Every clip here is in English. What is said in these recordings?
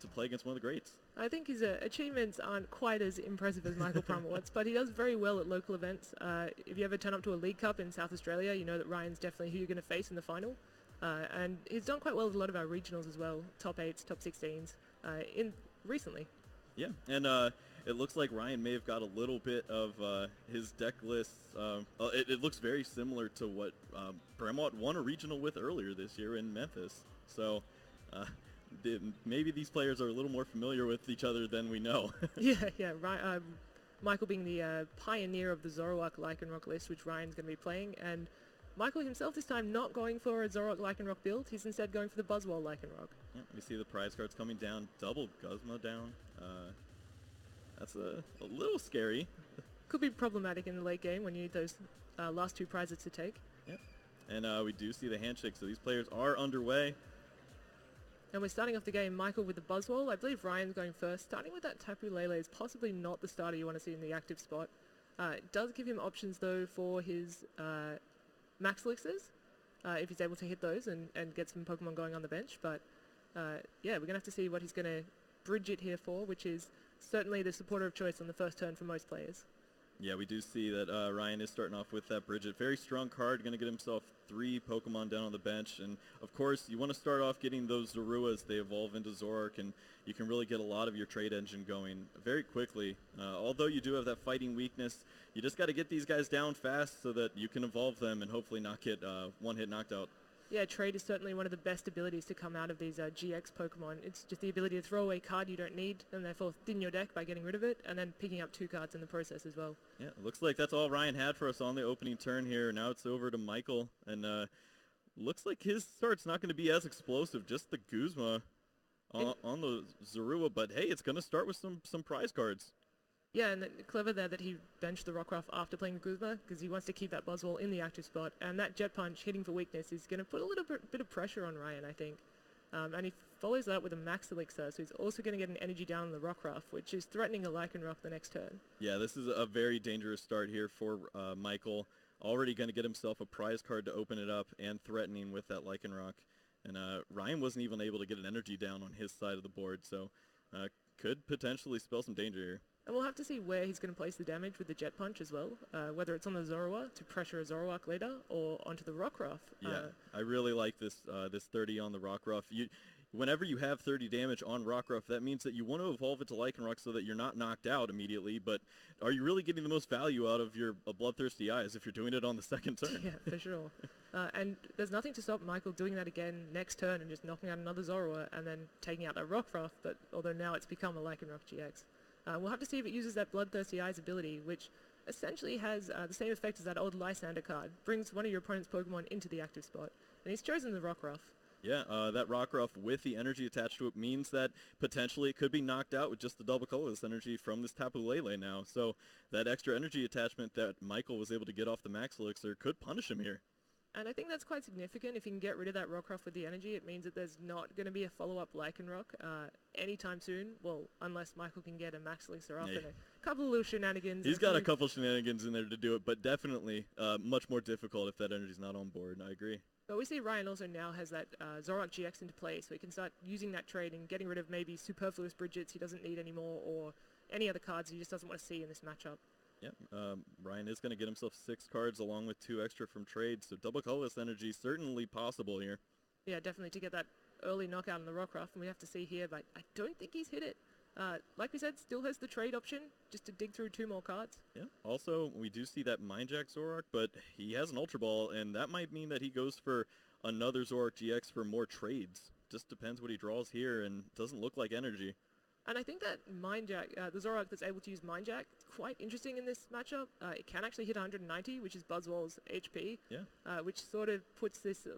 to play against one of the greats. I think his achievements aren't quite as impressive as Michael Pramawat's, but he does very well at local events. If you ever turn up to a League Cup in South Australia, you know that Ryan's definitely who you're going to face in the final. And he's done quite well with a lot of our regionals as well, top 8s, top 16s, recently. Yeah, and it looks like Ryan may have got a little bit of his deck list. It looks very similar to what Pramawat won a regional with earlier this year in Memphis. So maybe these players are a little more familiar with each other than we know. Yeah. Michael being the pioneer of the Zoroark Lycanroc list, which Ryan's going to be playing, and Michael himself this time not going for a Zoroark Lycanroc build. He's instead going for the Buzzwole Lycanroc. Yeah, we see the prize cards coming down, double Guzma down. That's a little scary. Could be problematic in the late game when you need those last 2 prizes to take. Yep. And we do see the handshake, so these players are underway. And we're starting off the game, Michael with the Buzzwole. I believe Ryan's going first. Starting with that Tapu Lele is possibly not the starter you want to see in the active spot. It does give him options, though, for his Max Elixirs, if he's able to hit those and get some Pokemon going on the bench. But, yeah, we're going to have to see what he's going to bridge it here for, which is certainly the supporter of choice on the first turn for most players. Yeah, we do see that Ryan is starting off with that Bridget. Very strong card, going to get himself 3 Pokemon down on the bench. And, of course, you want to start off getting those Zoruas. They evolve into Zoroark, and you can really get a lot of your trade engine going very quickly. Although you do have that fighting weakness, you just got to get these guys down fast so that you can evolve them and hopefully not get one-hit knocked out. Yeah, trade is certainly one of the best abilities to come out of these GX Pokemon. It's just the ability to throw away a card you don't need and therefore thin your deck by getting rid of it and then picking up 2 cards in the process as well. Yeah, it looks like that's all Ryan had for us on the opening turn here. Now it's over to Michael, and looks like his start's not going to be as explosive, just the Guzma on the Zorua, but hey, it's going to start with some prize cards. Yeah, and clever there that he benched the Rockruff after playing the Guzma because he wants to keep that Buzzwole in the active spot. And that Jet Punch hitting for weakness is going to put a little bit of pressure on Ryan, I think. And he follows that with a Max Elixir, so he's also going to get an energy down on the Rockruff, which is threatening a Lycanroc the next turn. Yeah, this is a very dangerous start here for Michael. Already going to get himself a prize card to open it up and threatening with that Lycanroc. And Ryan wasn't even able to get an energy down on his side of the board, so could potentially spell some danger here. And we'll have to see where he's going to place the damage with the Jet Punch as well, whether it's on the Zorua to pressure a Zoroark later or onto the Rockruff. Yeah, I really like this 30 on the Rockruff. Whenever you have 30 damage on Rockruff, that means that you want to evolve it to Lycanroc so that you're not knocked out immediately, but are you really getting the most value out of your Bloodthirsty Eyes if you're doing it on the second turn? Yeah, for sure. And there's nothing to stop Michael doing that again next turn and just knocking out another Zorua and then taking out that Rockruff, but although now it's become a Lycanroc GX. We'll have to see if it uses that Bloodthirsty Eyes ability, which essentially has the same effect as that old Lysander card. Brings one of your opponent's Pokemon into the active spot. And he's chosen the Rockruff. Yeah, that Rockruff with the energy attached to it means that potentially it could be knocked out with just the double colorless energy from this Tapu Lele now. So that extra energy attachment that Michael was able to get off the Max Elixir could punish him here. And I think that's quite significant. If you can get rid of that Rockruff with the energy, it means that there's not going to be a follow-up Lycanroc anytime soon. Well, unless Michael can get a Max Elixir up and a couple of little shenanigans. He's got a couple shenanigans in there to do it, but definitely much more difficult if that energy's not on board. I agree. But we see Ryan also now has that Zoroark GX into play, so he can start using that trade and getting rid of maybe superfluous Bridgets he doesn't need anymore or any other cards he just doesn't want to see in this matchup. Yep, Ryan is going to get himself 6 cards along with 2 extra from trade, so double colorless energy certainly possible here. Yeah, definitely to get that early knockout on the Rockruff, and we have to see here, but I don't think he's hit it. Like we said, still has the trade option just to dig through 2 more cards. Yeah, also we do see that Mindjack Zoroark, but he has an Ultra Ball, and that might mean that he goes for another Zoroark GX for more trades. Just depends what he draws here, and doesn't look like energy. And I think that Mindjack, the Zoroark that's able to use Mindjack, quite interesting in this matchup. It can actually hit 190, which is Buzzwole's HP, which sort of puts this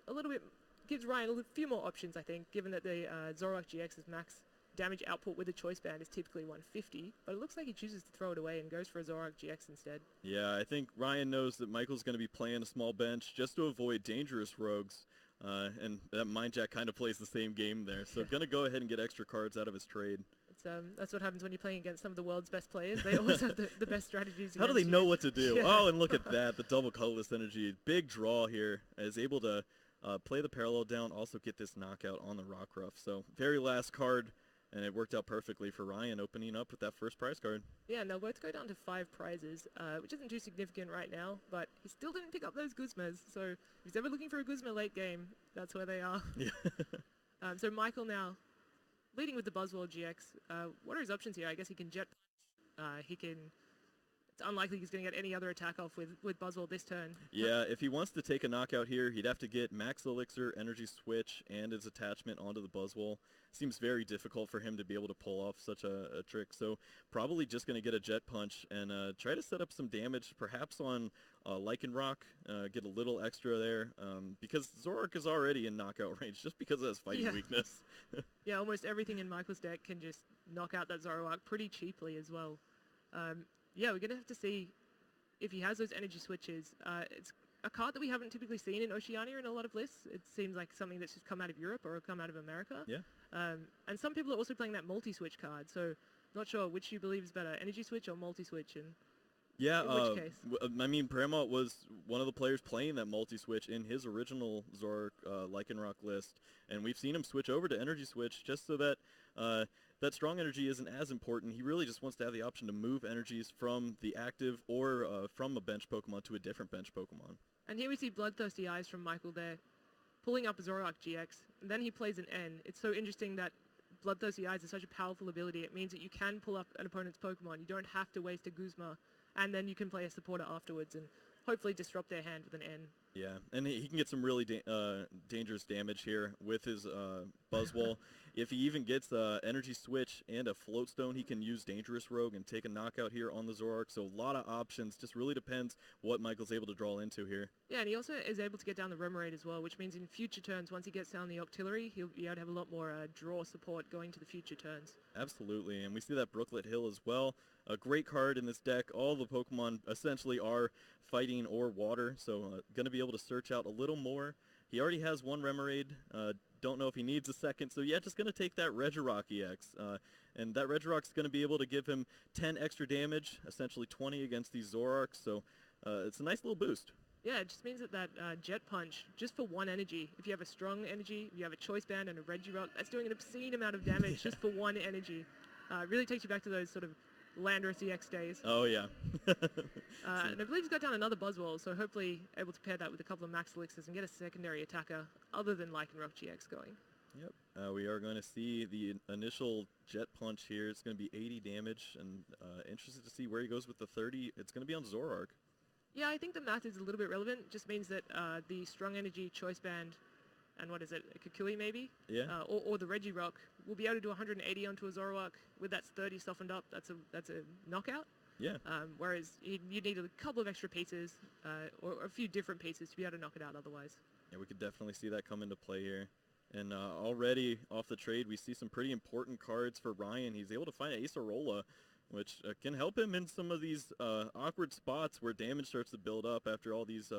a little bit, gives Ryan a few more options, I think, given that the Zoroark GX's max damage output with a choice band is typically 150, but it looks like he chooses to throw it away and goes for a Zoroark GX instead. Yeah, I think Ryan knows that Michael's going to be playing a small bench just to avoid dangerous rogues. And that Mindjack kind of plays the same game there. So going to go ahead and get extra cards out of his trade. That's what happens when you're playing against some of the world's best players. They always have the best strategies. How do they know what to do? Yeah. Oh, and look at that. The double colorless energy. Big draw here. Is able to play the parallel down, also get this knockout on the Rockruff. So very last card And it worked out perfectly for Ryan opening up with that first prize card. Yeah, and they'll both go down to 5 prizes, which isn't too significant right now, but he still didn't pick up those Guzmas, so if he's ever looking for a Guzma late game, that's where they are. Yeah. So Michael now, leading with the Buzzwole GX. What are his options here? I guess he can Jet Punch. He can... It's unlikely he's going to get any other attack off with Buzzwole this turn. Yeah, if he wants to take a knockout here, he'd have to get Max Elixir, Energy Switch, and his attachment onto the Buzzwole. Seems very difficult for him to be able to pull off such a trick, so probably just going to get a Jet Punch and try to set up some damage, perhaps on Lycanroc, get a little extra there, because Zoroark is already in knockout range, just because of his fighting weakness. Yeah, almost everything in Michael's deck can just knock out that Zoroark pretty cheaply as well. Yeah, we're going to have to see if he has those energy switches. It's a card that we haven't typically seen in Oceania in a lot of lists. It seems like something that's just come out of Europe or come out of America. Yeah. And some people are also playing that multi-switch card, so not sure which you believe is better, energy switch or multi-switch. And yeah, in which case? I mean, Pramawat was one of the players playing that multi-switch in his original Zoroark Lycanroc list, and we've seen him switch over to energy switch just so that that strong energy isn't as important. He really just wants to have the option to move energies from the active or from a bench Pokemon to a different bench Pokemon. And here we see Bloodthirsty Eyes from Michael there, pulling up a Zoroark GX, and then he plays an N. It's so interesting that Bloodthirsty Eyes is such a powerful ability. It means that you can pull up an opponent's Pokemon. You don't have to waste a Guzma, and then you can play a supporter afterwards and hopefully disrupt their hand with an N. Yeah, and he can get some really dangerous damage here with his Buzzwole. If he even gets Energy Switch and a Float Stone, he can use Dangerous Rogue and take a knockout here on the Zoroark. So a lot of options. Just really depends what Michael's able to draw into here. Yeah, and he also is able to get down the Remoraid as well, which means in future turns, once he gets down the Octillery, he'll be able to have a lot more draw support going to the future turns. Absolutely, and we see that Brooklet Hill as well. A great card in this deck. All the Pokemon essentially are fighting or water, so going to be able to search out a little more. He already has one Remoraid. Don't know if he needs a second, so yeah, just going to take that Regirock EX. And that Regirock's going to be able to give him 10 extra damage, essentially 20 against these Zoroarks, so it's a nice little boost. Yeah, it just means that Jet Punch, just for 1 energy, if you have a strong energy, if you have a Choice Band and a Regirock, that's doing an obscene amount of damage just for 1 energy. Really takes you back to those sort of Landorus EX days. Oh, yeah. And I believe he's got down another Buzzwole, so hopefully able to pair that with a couple of Max Elixirs and get a secondary attacker other than Lycanroc GX going. Yep. We are going to see the initial Jet Punch here. It's going to be 80 damage, and interested to see where he goes with the 30. It's going to be on Zoroark. Yeah, I think the math is a little bit relevant. It just means that the Strong Energy, Choice Band, and what is it, a Kukui maybe? Yeah. Or the Regirock will be able to do 180 onto a Zoroark with that 30 softened up. That's a knockout. Yeah. Whereas you need a couple of extra pieces or a few different pieces to be able to knock it out otherwise. Yeah, we could definitely see that come into play here. And already off the trade, we see some pretty important cards for Ryan. He's able to find an Acerola, which can help him in some of these awkward spots where damage starts to build up after all these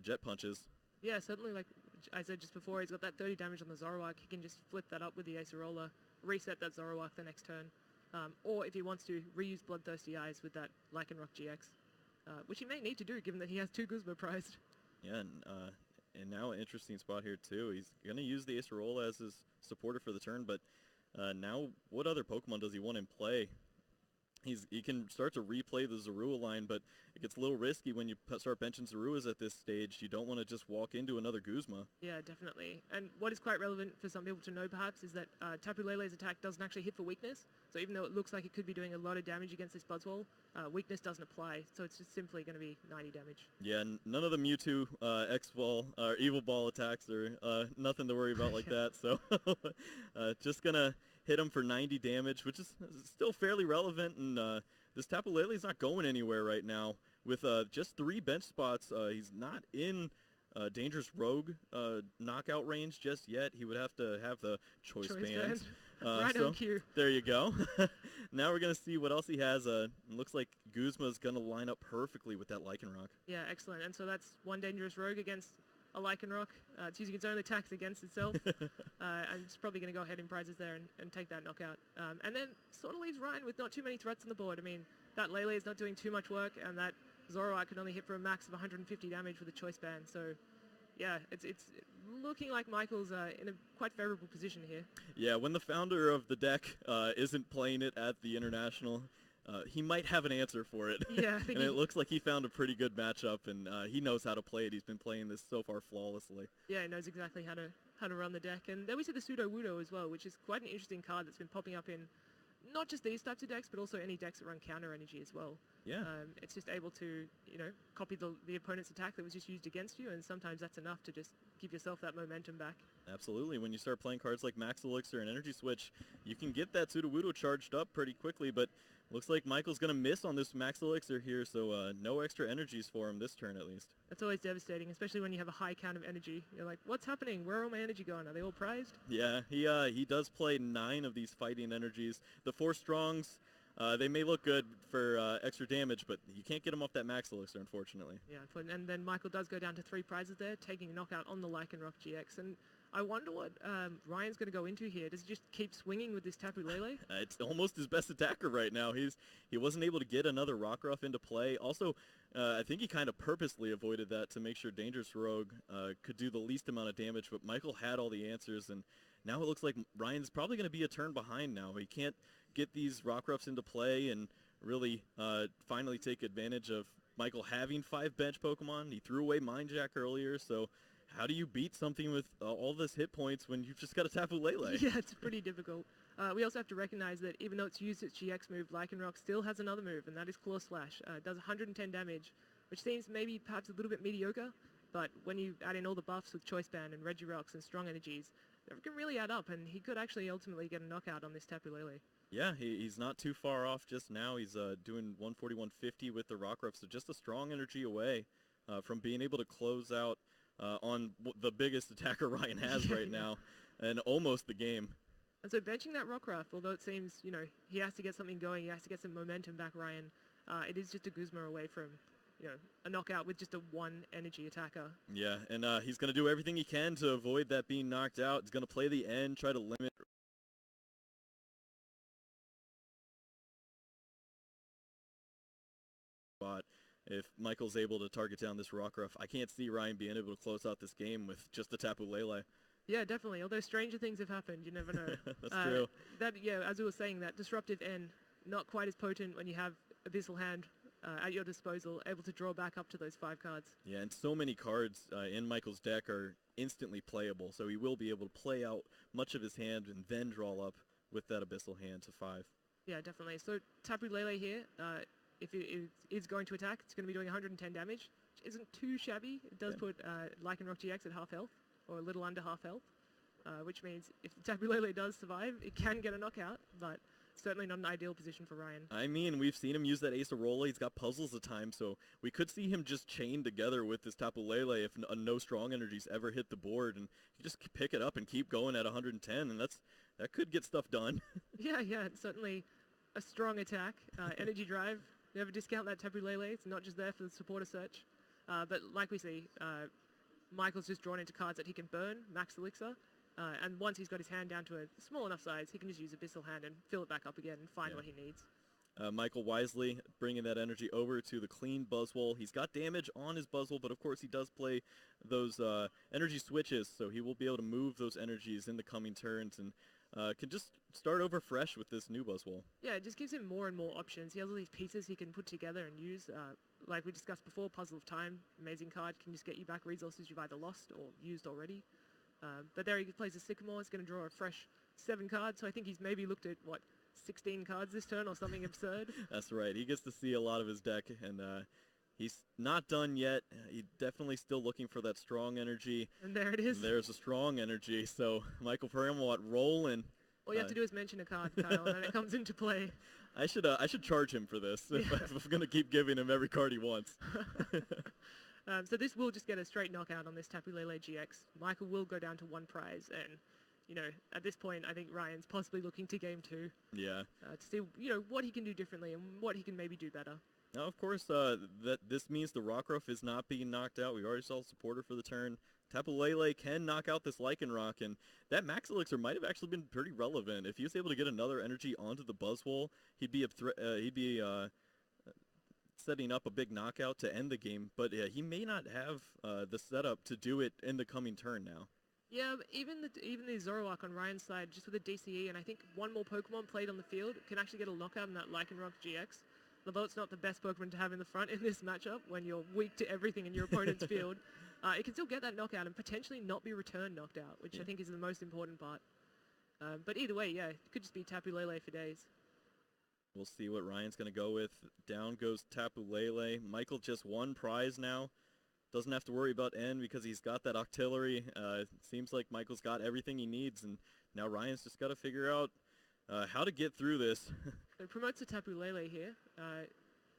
Jet Punches. Yeah, certainly, like I said just before, he's got that 30 damage on the Zoroark. He can just flip that up with the Acerola, reset that Zoroark the next turn. Or if he wants to, reuse Bloodthirsty Eyes with that Lycanroc GX, which he may need to do given that he has 2 Guzma prized. Yeah, and now an interesting spot here too. He's going to use the Acerola as his supporter for the turn, but now what other Pokemon does he want in play? He can start to replay the Zorua line, but it gets a little risky when you start benching Zoruas at this stage. You don't want to just walk into another Guzma. Yeah, definitely. And what is quite relevant for some people to know, perhaps, is that Tapu Lele's attack doesn't actually hit for weakness. So even though it looks like it could be doing a lot of damage against this Buzzwole, weakness doesn't apply. So it's just simply going to be 90 damage. Yeah, none of the Mewtwo X-Ball or Evil Ball attacks are nothing to worry about like that. So just going to hit him for 90 damage, which is still fairly relevant, and this Tapu Lele's not going anywhere right now. With just 3 bench spots, he's not in Dangerous Rogue knockout range just yet. He would have to have the Choice Band. Right on cue. There you go. Now we're going to see what else he has. Looks like Guzma's going to line up perfectly with that Lycanroc. Yeah, excellent. And so that's 1 Dangerous Rogue against a Lycanroc. It's using its own attacks against itself. And it's probably going to go ahead in prizes there and take that knockout. And then sort of leaves Ryan with not too many threats on the board. I mean, that Lele is not doing too much work, and that Zoroark can only hit for a max of 150 damage with a Choice Band. So Yeah, it's looking like Michael's in a quite favorable position here. Yeah, when the founder of the deck isn't playing it at the International, he might have an answer for it. Yeah, I think and it looks like he found a pretty good matchup, and he knows how to play it. He's been playing this so far flawlessly. Yeah, he knows exactly how to run the deck. And then we see the Pseudo Wudo as well, which is quite an interesting card that's been popping up in not just these types of decks, but also any decks that run counter energy as well. Yeah. It's just able to, copy the opponent's attack that was just used against you, and sometimes that's enough to just give yourself that momentum back. Absolutely. When you start playing cards like Max Elixir and Energy Switch, you can get that Sudowoodo charged up pretty quickly, but looks like Michael's going to miss on this Max Elixir here, so no extra energies for him this turn at least. That's always devastating, especially when you have a high count of energy. You're like, what's happening? Where are all my energy going? Are they all prized? Yeah, he does play 9 of these fighting energies. The 4 strongs, they may look good for extra damage, but you can't get them off that Max Elixir, unfortunately. Yeah, and then Michael does go down to 3 prizes there, taking a knockout on the Lycanroc GX. And I wonder what Ryan's going to go into here. Does he just keep swinging with this Tapu Lele? It's almost his best attacker right now. He wasn't able to get another Rockruff into play. Also, I think he kind of purposely avoided that to make sure Dangerous Rogue could do the least amount of damage, but Michael had all the answers, and now it looks like Ryan's probably going to be a turn behind now. He can't get these Rockruffs into play and really finally take advantage of Michael having 5 bench Pokemon. He threw away Mind Jack earlier, so how do you beat something with all this hit points when you've just got a Tapu Lele? Yeah, it's pretty difficult. We also have to recognize that even though it's used its GX move, Lycanroc still has another move, and that is Claw Slash. It does 110 damage, which seems maybe perhaps a little bit mediocre, but when you add in all the buffs with Choice Band and Regirox and Strong Energies, that can really add up, and he could actually ultimately get a knockout on this Tapu Lele. Yeah, he's not too far off just now. He's doing 140, 150 with the Rockruff, so just a Strong Energy away from being able to close out on the biggest attacker Ryan has right now, and almost the game. And so benching that Rockruff, although it seems, he has to get something going, he has to get some momentum back, Ryan, it is just a Guzma away from, a knockout with just a 1 energy attacker. Yeah, and he's going to do everything he can to avoid that being knocked out. He's going to play the end, try to limit spot. If Michael's able to target down this Rockruff, I can't see Ryan being able to close out this game with just a Tapu Lele. Yeah, definitely. Although stranger things have happened, you never know. That's true. As we were saying, that Disruptive N, not quite as potent when you have Abyssal Hand at your disposal, able to draw back up to those 5 cards. Yeah, and so many cards in Michael's deck are instantly playable, so he will be able to play out much of his hand and then draw up with that Abyssal Hand to 5. Yeah, definitely. So Tapu Lele here, if it is going to attack, it's going to be doing 110 damage, which isn't too shabby. It does put Lycanroc GX at half health, or a little under half health, which means if Tapu Lele does survive, it can get a knockout, but certainly not an ideal position for Ryan. I mean, we've seen him use that Acerola. He's got puzzles at times, so we could see him just chained together with this Tapu Lele if no strong energies ever hit the board, and you just pick it up and keep going at 110, and that could get stuff done. Yeah, it's certainly a strong attack. Energy Drive, never discount that Tapu Lele. It's not just there for the supporter search. But like we see, Michael's just drawn into cards that he can burn, Max Elixir, and once he's got his hand down to a small enough size, he can just use Abyssal Hand and fill it back up again and find what he needs. Michael wisely bringing that energy over to the clean Buzzwole. He's got damage on his Buzzwole, but of course he does play those energy switches, so he will be able to move those energies in the coming turns and can just start over fresh with this new Buzzwole. Yeah, it just gives him more and more options. He has all these pieces he can put together and use. Like we discussed before, Puzzle of Time, amazing card, can just get you back resources you've either lost or used already. But there he plays a Sycamore. It's going to draw a fresh 7 cards, so I think he's maybe looked at, 16 cards this turn or something absurd. That's right. He gets to see a lot of his deck, and he's not done yet. He's definitely still looking for that strong energy. And there it is. There's a strong energy, so Michael Pramawat rolling. All you have to do is mention a card, Kyle, and then it comes into play. I should charge him for this if I'm going to keep giving him every card he wants. So this will just get a straight knockout on this Tapu Lele GX. Michael will go down to 1 prize, and at this point, I think Ryan's possibly looking to game 2. Yeah. To see, what he can do differently and what he can maybe do better. Now, of course, this means the Rockruff is not being knocked out. We already saw supporter for the turn. Tapu Lele can knock out this Lycanroc, and that Max Elixir might have actually been pretty relevant. If he was able to get another energy onto the Buzzwole, he'd be setting up a big knockout to end the game, but he may not have the setup to do it in the coming turn now. Yeah, but even the Zoroark on Ryan's side, just with a DCE, and I think one more Pokemon played on the field can actually get a knockout in that Lycanroc GX. Although it's not the best Pokemon to have in the front in this matchup when you're weak to everything in your opponent's field, it can still get that knockout and potentially not be return knocked out, which I think is the most important part. But either way, yeah, it could just be Tapu Lele for days. We'll see what Ryan's going to go with. Down goes Tapu Lele. Michael just one prize now. Doesn't have to worry about N because he's got that Octillery. Seems like Michael's got everything he needs, and now Ryan's just got to figure out how to get through this. It promotes a Tapu Lele here,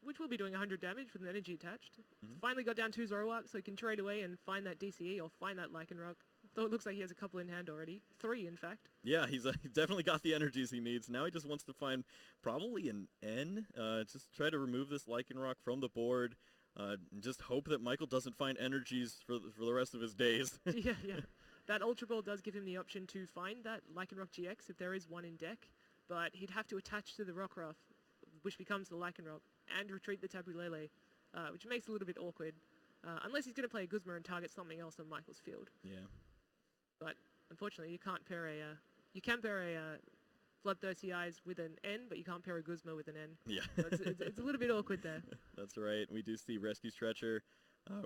which will be doing 100 damage with an energy attached. Finally got down 2 Zoroark, so he can trade away and find that DCE or find that Lycanroc. Though it looks like he has a couple in hand already. 3, in fact. Yeah, he's definitely got the energies he needs. Now he just wants to find probably an N. Just try to remove this Lycanroc from the board. And just hope that Michael doesn't find energies for the rest of his days. Yeah. That Ultra Ball does give him the option to find that Lycanroc GX if there is one in deck, but he'd have to attach to the Rockruff, which becomes the Lycanroc, and retreat the Tapu Lele, which makes it a little bit awkward, unless he's going to play a Guzma and target something else on Michael's field. Yeah. But unfortunately, you can't pair you can pair a Bloodthirsty Eyes with an N, but you can't pair a Guzma with an N. Yeah. So it's a little bit awkward there. That's right. We do see Rescue Stretcher.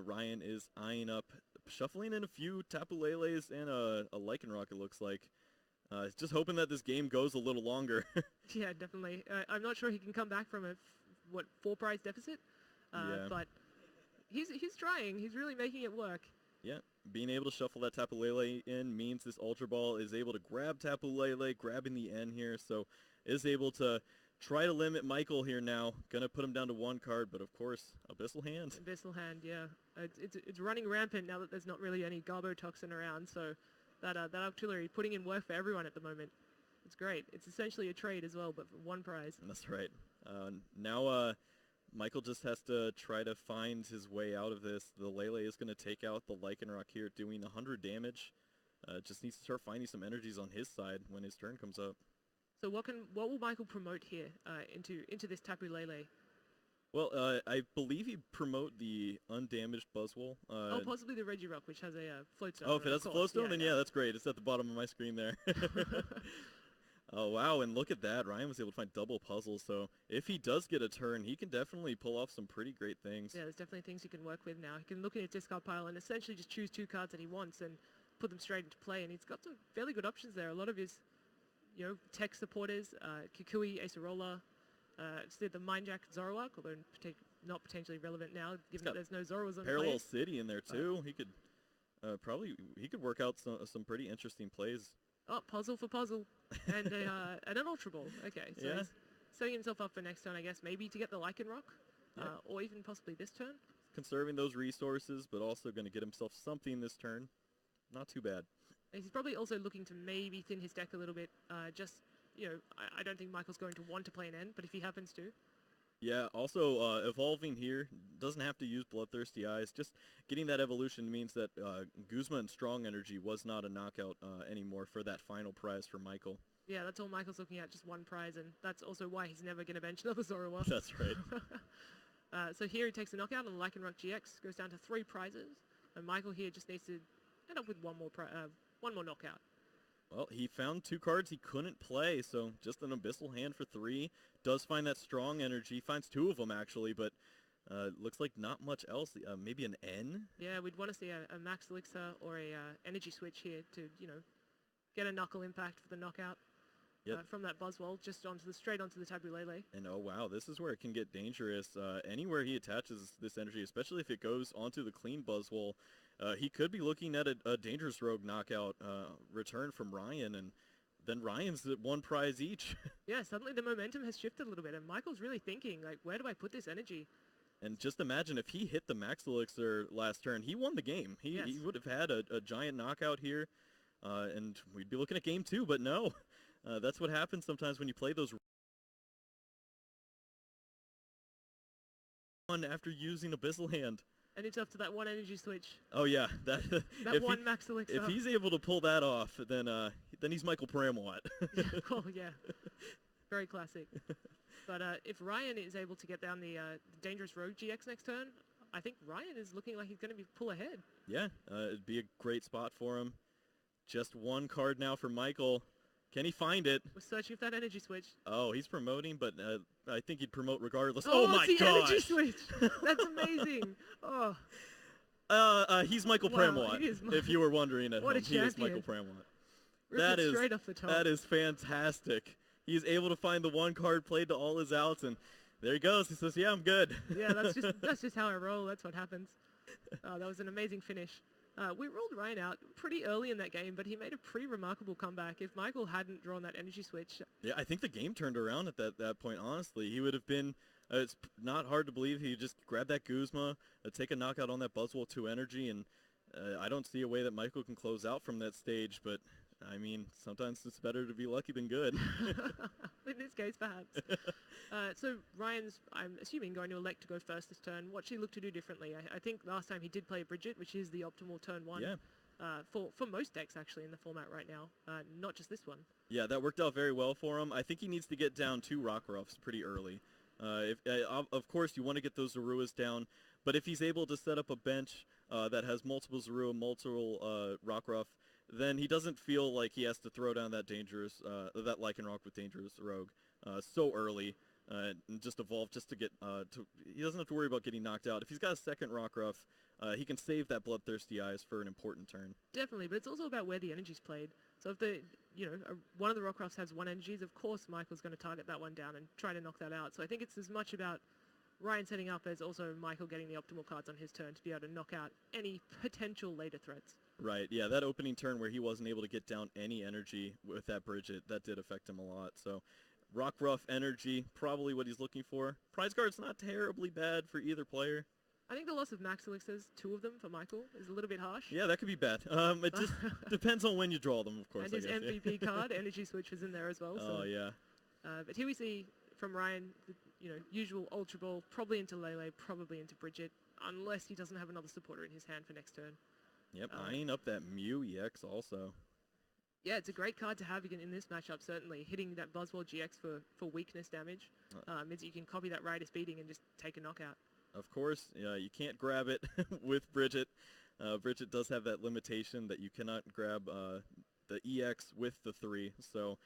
Ryan is eyeing up, shuffling in a few Tapu Leles and a Lycanroc, it looks like. Just hoping that this game goes a little longer. Yeah, definitely. I'm not sure he can come back from a 4-prize deficit, Yeah. but he's trying. He's really making it work. Yeah, being able to shuffle that Tapu Lele in means this Ultra Ball is able to grab Tapu Lele, grabbing the N here, so is able to try to limit Michael here now. Gonna put him down to 1 card, but of course, Abyssal Hand. Abyssal Hand, yeah. It's running rampant now that there's not really any Garbo Toxin around, so that Octillery putting in work for everyone at the moment. It's great. It's essentially a trade as well, but for 1 prize. That's right. Now Michael just has to try to find his way out of this. The Lele is going to take out the Lycanroc here, doing 100 damage. Just needs to start finding some energies on his side when his turn comes up. So what will Michael promote here into this Tapu Lele? Well, I believe he'd promote the undamaged Buzzwole. Possibly the Regirock, which has a floatstone. Oh, if it has a floatstone, then yeah, that's great. It's at the bottom of my screen there. Oh, wow, and look at that. Ryan was able to find double puzzles, so if he does get a turn, he can definitely pull off some pretty great things. Yeah, there's definitely things you can work with now. He can look in his discard pile and essentially just choose 2 cards that he wants and put them straight into play, and he's got some fairly good options there. A lot of his, tech supporters, Kukui, Acerola, the Mindjack Zoroark, although not potentially relevant now, given that there's no Zoros on Parallel play. City in there, too. He could work out some pretty interesting plays. Oh, puzzle for puzzle. And an Ultra Ball. Okay, so Yeah. he's setting himself up for next turn, I guess, maybe to get the Lycanroc, or even possibly this turn. Conserving those resources, but also going to get himself something this turn. Not too bad. He's probably also looking to maybe thin his deck a little bit. I don't think Michael's going to want to play an N, but if he happens to. Yeah, also evolving here, doesn't have to use Bloodthirsty Eyes. Just getting that evolution means that Guzma and Strong Energy was not a knockout anymore for that final prize for Michael. Yeah, that's all Michael's looking at, just 1 prize, and that's also why he's never going to bench another Zoroark. That's right. So here he takes a knockout on the Lycanroc GX, goes down to 3 prizes, and Michael here just needs to end up with one more knockout. Well, he found 2 cards he couldn't play, so just an Abyssal Hand for 3. Does find that Strong Energy, finds 2 of them actually, but looks like not much else. Maybe an N? Yeah, we'd want to see a Max Elixir or a Energy Switch here to, get a Knuckle Impact for the knockout. Yep. From that Buzzwole, just straight onto the Tapu Lele. And oh wow, this is where it can get dangerous. Anywhere he attaches this energy, especially if it goes onto the clean Buzzwole, he could be looking at a dangerous rogue knockout return from Ryan, and then Ryan's at 1 prize each. Yeah, suddenly the momentum has shifted a little bit, and Michael's really thinking, like, where do I put this energy? And just imagine if he hit the Max Elixir last turn, he won the game. He would have had a giant knockout here, and we'd be looking at game 2, but no. That's what happens sometimes when you play those after using Abyssal Hand. And it's up to that 1 Energy Switch. Oh yeah, that Max Elixir. If he's able to pull that off, then he's Michael Pramawat. Oh yeah, very classic. But if Ryan is able to get down the Dangerous Rogue GX next turn, I think Ryan is looking like he's going to pull ahead. Yeah, it'd be a great spot for him. Just one card now for Michael. Can he find it? We're searching for that energy switch. Oh, he's promoting, but I think he'd promote regardless. Oh, my it's the gosh! energy switch. That's amazing. Oh. He's Michael Wow, Pramawat, he is if you were wondering at What a home. He is Michael champion. Pramawat. Ripped it straight off the top. That is fantastic. He's able to find the one card, played to all his outs, and there he goes. He says, yeah, I'm good. Yeah, that's just how I roll. That's what happens. That was an amazing finish. We ruled Ryan out pretty early in that game, but he made a pretty remarkable comeback. If Michael hadn't drawn that energy switch... Yeah, I think the game turned around at that point, honestly. He would have been... it's not hard to believe he just grabbed that Guzma, take a knockout on that Buzzwole 2 energy, and I don't see a way that Michael can close out from that stage, but... I mean, sometimes it's better to be lucky than good. In this case, perhaps. So Ryan's, I'm assuming, going to elect to go first this turn. What should he look to do differently? I think last time he did play Bridget, which is the optimal turn one. Yeah. For most decks, actually, in the format right now. Not just this one. Yeah, that worked out very well for him. I think he needs to get down 2 Rockruffs pretty early. Of course, you want to get those Zoruas down, but if he's able to set up a bench that has multiple Zorua, multiple Rockruff, then he doesn't feel like he has to throw down that that Lycanroc with Dangerous Rogue so early and just evolve just to get he doesn't have to worry about getting knocked out. If he's got a second Rockruff, he can save that Bloodthirsty Eyes for an important turn. Definitely, but it's also about where the energy's played. So if one of the Rockruffs has 1 energies, of course Michael's going to target that one down and try to knock that out. So I think it's as much about Ryan setting up as also Michael getting the optimal cards on his turn to be able to knock out any potential later threats. Right, yeah, that opening turn where he wasn't able to get down any energy with that Bridget, that did affect him a lot. So Rockruff energy, probably what he's looking for. Prize card's not terribly bad for either player. I think the loss of Max Elixirs, 2 of them for Michael, is a little bit harsh. Yeah, that could be bad. It just depends on when you draw them, of course. And his MVP card, Energy Switch, was in there as well. Oh, yeah. But here we see from Ryan, usual Ultra Ball, probably into Lele, probably into Bridget, unless he doesn't have another supporter in his hand for next turn. Yep, eyeing up that Mew EX also. Yeah, it's a great card to have in this matchup, certainly. Hitting that Buzzwole GX for weakness damage means that you can copy that Rider Speeding and just take a knockout. Of course, you can't grab it with Bridget. Bridget does have that limitation that you cannot grab the EX with the 3, so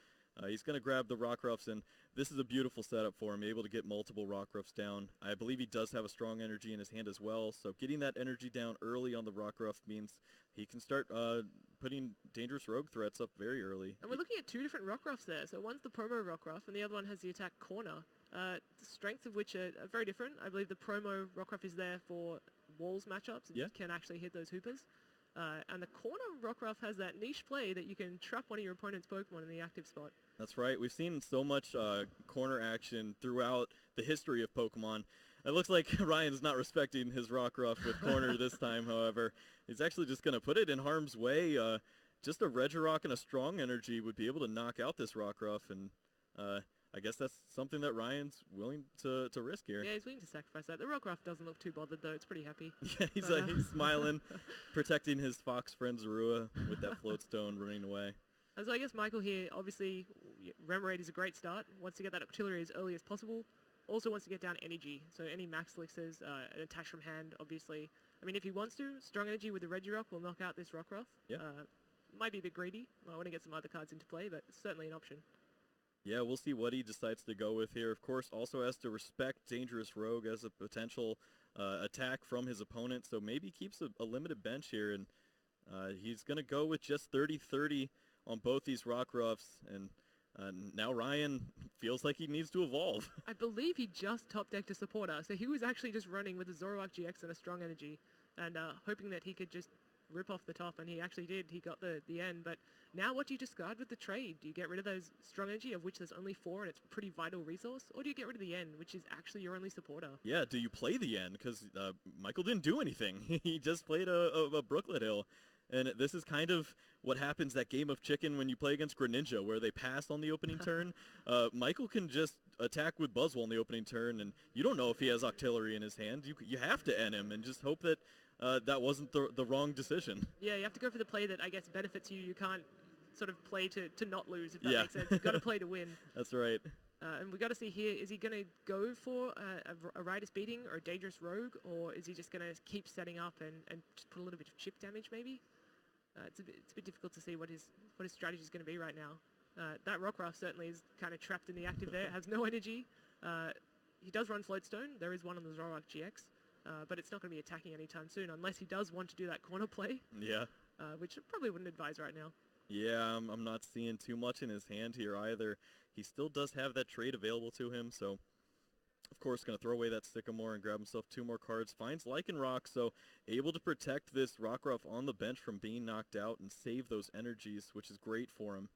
he's going to grab the Rockruffs, and this is a beautiful setup for him, able to get multiple Rockruffs down. I believe he does have a strong energy in his hand as well, so getting that energy down early on the Rockruff means he can start putting Dangerous Rogue threats up very early. And we're looking at 2 different Rockruffs there. So one's the promo Rockruff, and the other one has the attack corner, the strengths of which are very different. I believe the promo Rockruff is there for walls matchups, and you can actually hit those hoopers. And the corner Rockruff has that niche play that you can trap one of your opponent's Pokemon in the active spot. That's right. We've seen so much corner action throughout the history of Pokemon. It looks like Ryan's not respecting his Rockruff with corner this time, however. He's actually just going to put it in harm's way. Just a Regirock and a strong energy would be able to knock out this Rockruff, and I guess that's something that Ryan's willing to risk here. Yeah, he's willing to sacrifice that. The Rockruff doesn't look too bothered, though. It's pretty happy. Yeah, he's smiling, protecting his fox friend Zorua with that Floatstone running away. And so I guess Michael here, obviously, Remoraid is a great start. Wants to get that Octillery as early as possible. Also wants to get down energy. So any Max Elixirs, an attach from hand, obviously. I mean, if he wants to, strong energy with the Regirock will knock out this Rockruff. Yeah. Might be a bit greedy. I want to get some other cards into play, but it's certainly an option. Yeah, we'll see what he decides to go with here. Of course, also has to respect Dangerous Rogue as a potential attack from his opponent, so maybe keeps a limited bench here, and he's going to go with just 30-30 on both these Rockruffs, and now Ryan feels like he needs to evolve. I believe he just top-decked a supporter, so he was actually just running with a Zoroark GX and a strong energy, and hoping that he could just rip off the top, and he actually did. He got the end, but now what do you discard with the trade? Do you get rid of those strong energy, of which there's only 4 and it's a pretty vital resource, or do you get rid of the end, which is actually your only supporter? Yeah, do you play the end? Because Michael didn't do anything. He just played a Brooklet Hill. And this is kind of what happens that game of chicken when you play against Greninja, where they pass on the opening turn. Michael can just attack with Buzzwole on the opening turn, and you don't know if he has Octillery in his hand. You have to end him and just hope that that wasn't the wrong decision. Yeah, you have to go for the play that, I guess, benefits you. You can't sort of play to not lose, if that makes sense. You've got to play to win. That's right. And we got to see here, is he going to go for a Riders beating or a Dangerous Rogue, or is he just going to keep setting up and just put a little bit of chip damage maybe? It's a bit difficult to see what his strategy is going to be right now. That Rockruff certainly is kind of trapped in the active there, has no energy. He does run Floatstone. There is one on the Zoroark GX, but it's not going to be attacking anytime soon unless he does want to do that corner play. Yeah. Which I probably wouldn't advise right now. Yeah, I'm not seeing too much in his hand here either. He still does have that trade available to him, so of course going to throw away that Sycamore and grab himself 2 more cards. Finds Lycanroc, so able to protect this Rockruff on the bench from being knocked out and save those energies, which is great for him.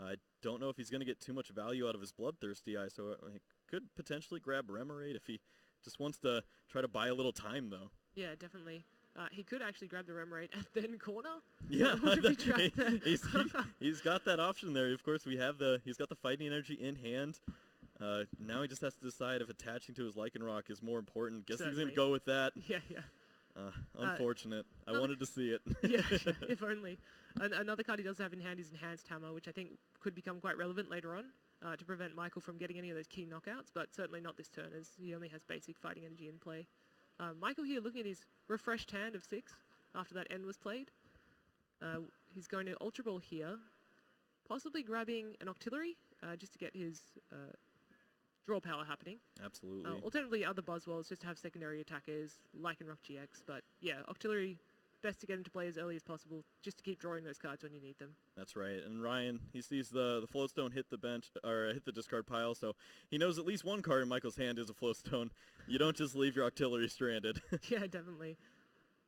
I don't know if he's going to get too much value out of his Bloodthirsty Eye, so he could potentially grab Remoraid if he just wants to try to buy a little time, though. Yeah, definitely. He could actually grab the Remoraid and then corner. Yeah, he's got that option there. Of course, he's got the fighting energy in hand. Now he just has to decide if attaching to his Lycanroc is more important. Guess he's going to go with that. Yeah. Unfortunate. I wanted to see it. Yeah, if only. Another card he does have in hand is Enhanced Hammer, which I think could become quite relevant later on to prevent Michael from getting any of those key knockouts, but certainly not this turn as he only has basic fighting energy in play. Michael here looking at his refreshed hand of 6 after that end was played. He's going to Ultra Ball here, possibly grabbing an Octillery just to get his draw power happening. Absolutely. Alternatively, other Buzzwoles just to have secondary attackers, Lycanroc GX, but yeah, Octillery, best to get into play as early as possible just to keep drawing those cards when you need them. That's right. And Ryan, he sees the Floatstone hit the bench, or hit the discard pile, so he knows at least one card in Michael's hand is a Floatstone. You don't just leave your Octillery stranded. Yeah, definitely.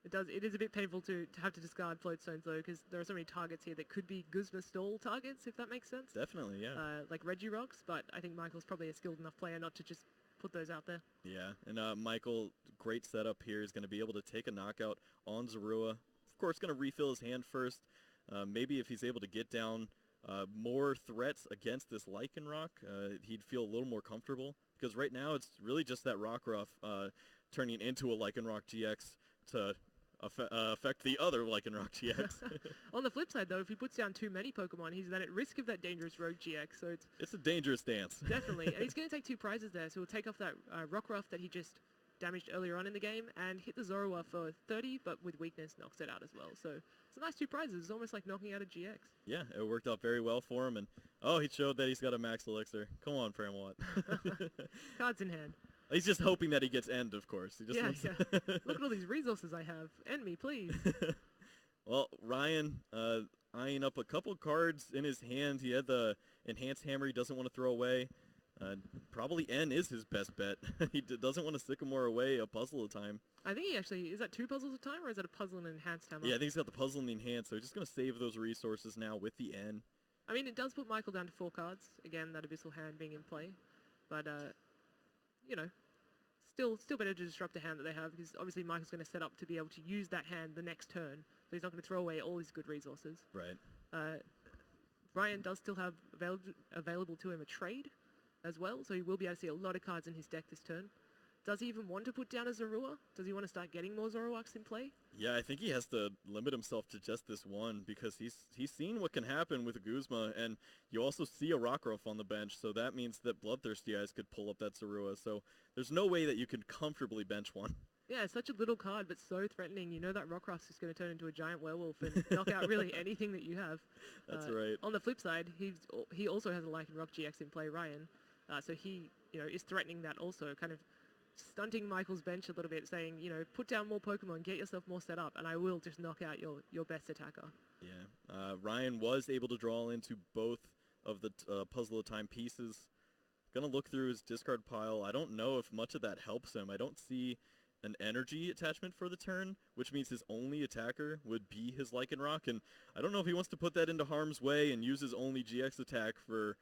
It is a bit painful to have to discard Floatstones though, because there are so many targets here that could be Guzma stall targets, if that makes sense. Definitely, yeah. Like Regirocks, but I think Michael's probably a skilled enough player not to just put those out there. Yeah, and Michael, great setup here, is going to be able to take a knockout on Zorua. Of course, going to refill his hand first. Maybe if he's able to get down more threats against this Lycanroc, he'd feel a little more comfortable. Because right now, it's really just that Rockruff turning into a Lycanroc GX to affect the other Lycanroc GX. On the flip side, though, if he puts down too many Pokemon, he's then at risk of that dangerous Rogue GX. So it's a dangerous dance. Definitely. And he's going to take 2 prizes there. So he'll take off that Rockruff that he just damaged earlier on in the game and hit the Zoroark for 30, but with weakness knocks it out as well. So it's a nice 2 prizes. It's almost like knocking out a GX. Yeah, it worked out very well for him. And he showed that he's got a max elixir. Come on, Pramawat. Cards in hand. He's just hoping that he gets end, of course. He just wants Look at all these resources I have. End me, please. Well, Ryan eyeing up a couple cards in his hand. He had the Enhanced Hammer he doesn't want to throw away. Probably N is his best bet. He doesn't want to Sycamore away a puzzle at a time. I think he actually, is that 2 puzzles at a time, or is that a puzzle and Enhanced Hammer? Yeah, I think he's got the puzzle in the Enhanced, so he's just going to save those resources now with the N. I mean, it does put Michael down to 4 cards. Again, that Abyssal Hand being in play. But, you know, still better to disrupt the hand that they have, because obviously Michael's going to set up to be able to use that hand the next turn, so he's not going to throw away all his good resources. Right. Ryan does still have available to him a trade as well, so he will be able to see a lot of cards in his deck this turn. Does he even want to put down a Zorua? Does he want to start getting more Zoroarks in play? Yeah, I think he has to limit himself to just this one, because he's seen what can happen with a Guzma, and you also see a Rockruff on the bench, so that means that Bloodthirsty Eyes could pull up that Zorua, so there's no way that you could comfortably bench one. Yeah, it's such a little card, but so threatening. You know that Rockruff's just going to turn into a giant werewolf and knock out really anything that you have. That's right. On the flip side, he also has a Lycanroc GX in play, Ryan, so he is threatening that also, kind of stunting Michael's bench a little bit, saying, put down more Pokemon, get yourself more set up, and I will just knock out your best attacker. Yeah. Ryan was able to draw into both of the puzzle of time pieces. Gonna look through his discard pile. I don't know if much of that helps him. I don't see an energy attachment for the turn, which means his only attacker would be his Lycanroc, and I don't know if he wants to put that into harm's way and use his only GX attack for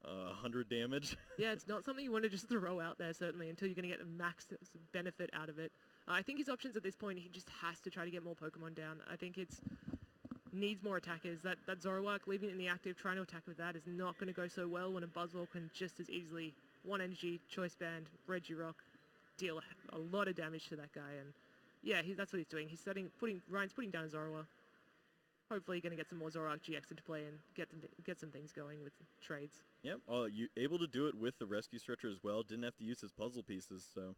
100 damage. Yeah, it's not something you want to just throw out there, certainly, until you're going to get the max benefit out of it. I think his options at this point, he just has to try to get more Pokemon down. I think needs more attackers. That Zoroark, leaving it in the active, trying to attack with that is not going to go so well when a Buzzwole can just as easily, 1 energy, Choice Band, Regirock, deal a lot of damage to that guy. And yeah, that's what he's doing. Ryan's putting down Zoroark. hopefully going to get some more Zoroark GX into play and get some things going with trades. Yep, you able to do it with the rescue stretcher as well. Didn't have to use his puzzle pieces, so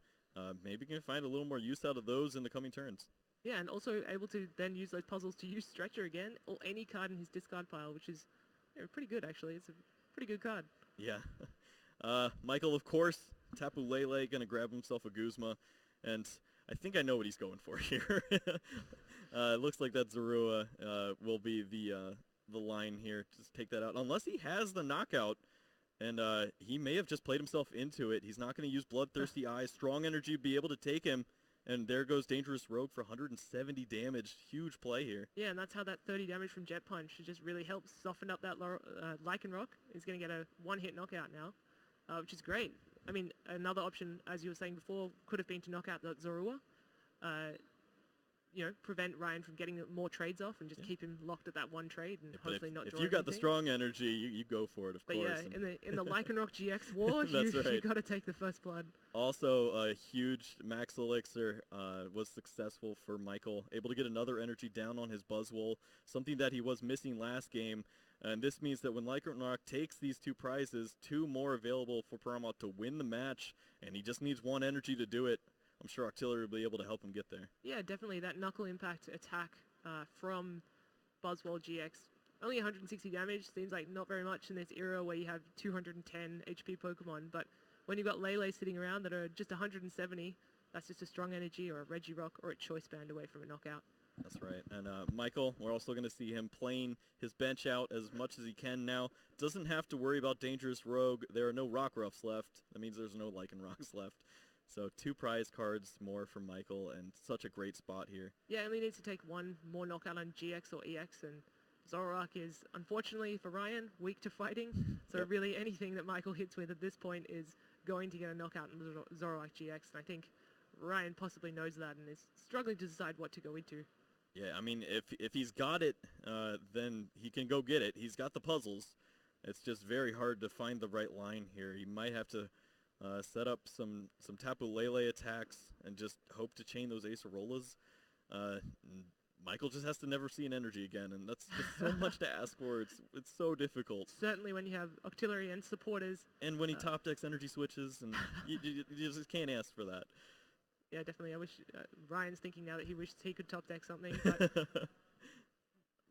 maybe you can find a little more use out of those in the coming turns. Yeah, and also able to then use those puzzles to use stretcher again, or any card in his discard pile, which is pretty good actually. It's a pretty good card. Yeah. Michael, of course, Tapu Lele going to grab himself a Guzma, and I think I know what he's going for here. It looks like that Zorua will be the line here. Just take that out. Unless he has the knockout, and he may have just played himself into it. He's not going to use Bloodthirsty Eyes. Strong Energy be able to take him, and there goes Dangerous Rogue for 170 damage. Huge play here. Yeah, and that's how that 30 damage from Jet Punch just really helps soften up that Lycanroc. He's going to get a one-hit knockout now, which is great. I mean, another option, as you were saying before, could have been to knock out that Zorua. Prevent Ryan from getting more trades off and just keep him locked at that one trade and hopefully not draw If you got anything. the strong energy, you go for it, of course. But yeah, in the Lycanroc GX war, you got to take the first blood. Also, a huge Max Elixir was successful for Michael, able to get another energy down on his Buzzwole, something that he was missing last game. And this means that when Lycanroc takes these 2 prizes, 2 more available for Pramawat to win the match, and he just needs 1 energy to do it. I'm sure Octillery will be able to help him get there. Yeah, definitely. That Knuckle Impact attack from Buzzwole GX. Only 160 damage. Seems like not very much in this era where you have 210 HP Pokemon. But when you've got Lele sitting around that are just 170, that's just a Strong Energy or a Regirock or a Choice Band away from a knockout. That's right. And Michael, we're also going to see him playing his bench out as much as he can now. Doesn't have to worry about Dangerous Rogue. There are no Rockruffs left. That means there's no Lycanrocs left. So 2 prize cards more for Michael, and such a great spot here. Yeah, only needs to take 1 more knockout on GX or EX, and Zoroark is, unfortunately for Ryan, weak to fighting. So really anything that Michael hits with at this point is going to get a knockout in Zoroark GX, and I think Ryan possibly knows that and is struggling to decide what to go into. Yeah, I mean, if he's got it, then he can go get it. He's got the puzzles. It's just very hard to find the right line here. He might have to set up some Tapu Lele attacks and just hope to chain those Acerolas. Michael just has to never see an energy again, and that's just so much to ask for. It's so difficult. Certainly when you have Octillery and supporters. And when he top decks energy switches, and you just can't ask for that. Yeah, definitely. I wish Ryan's thinking now that he wishes he could top deck something. But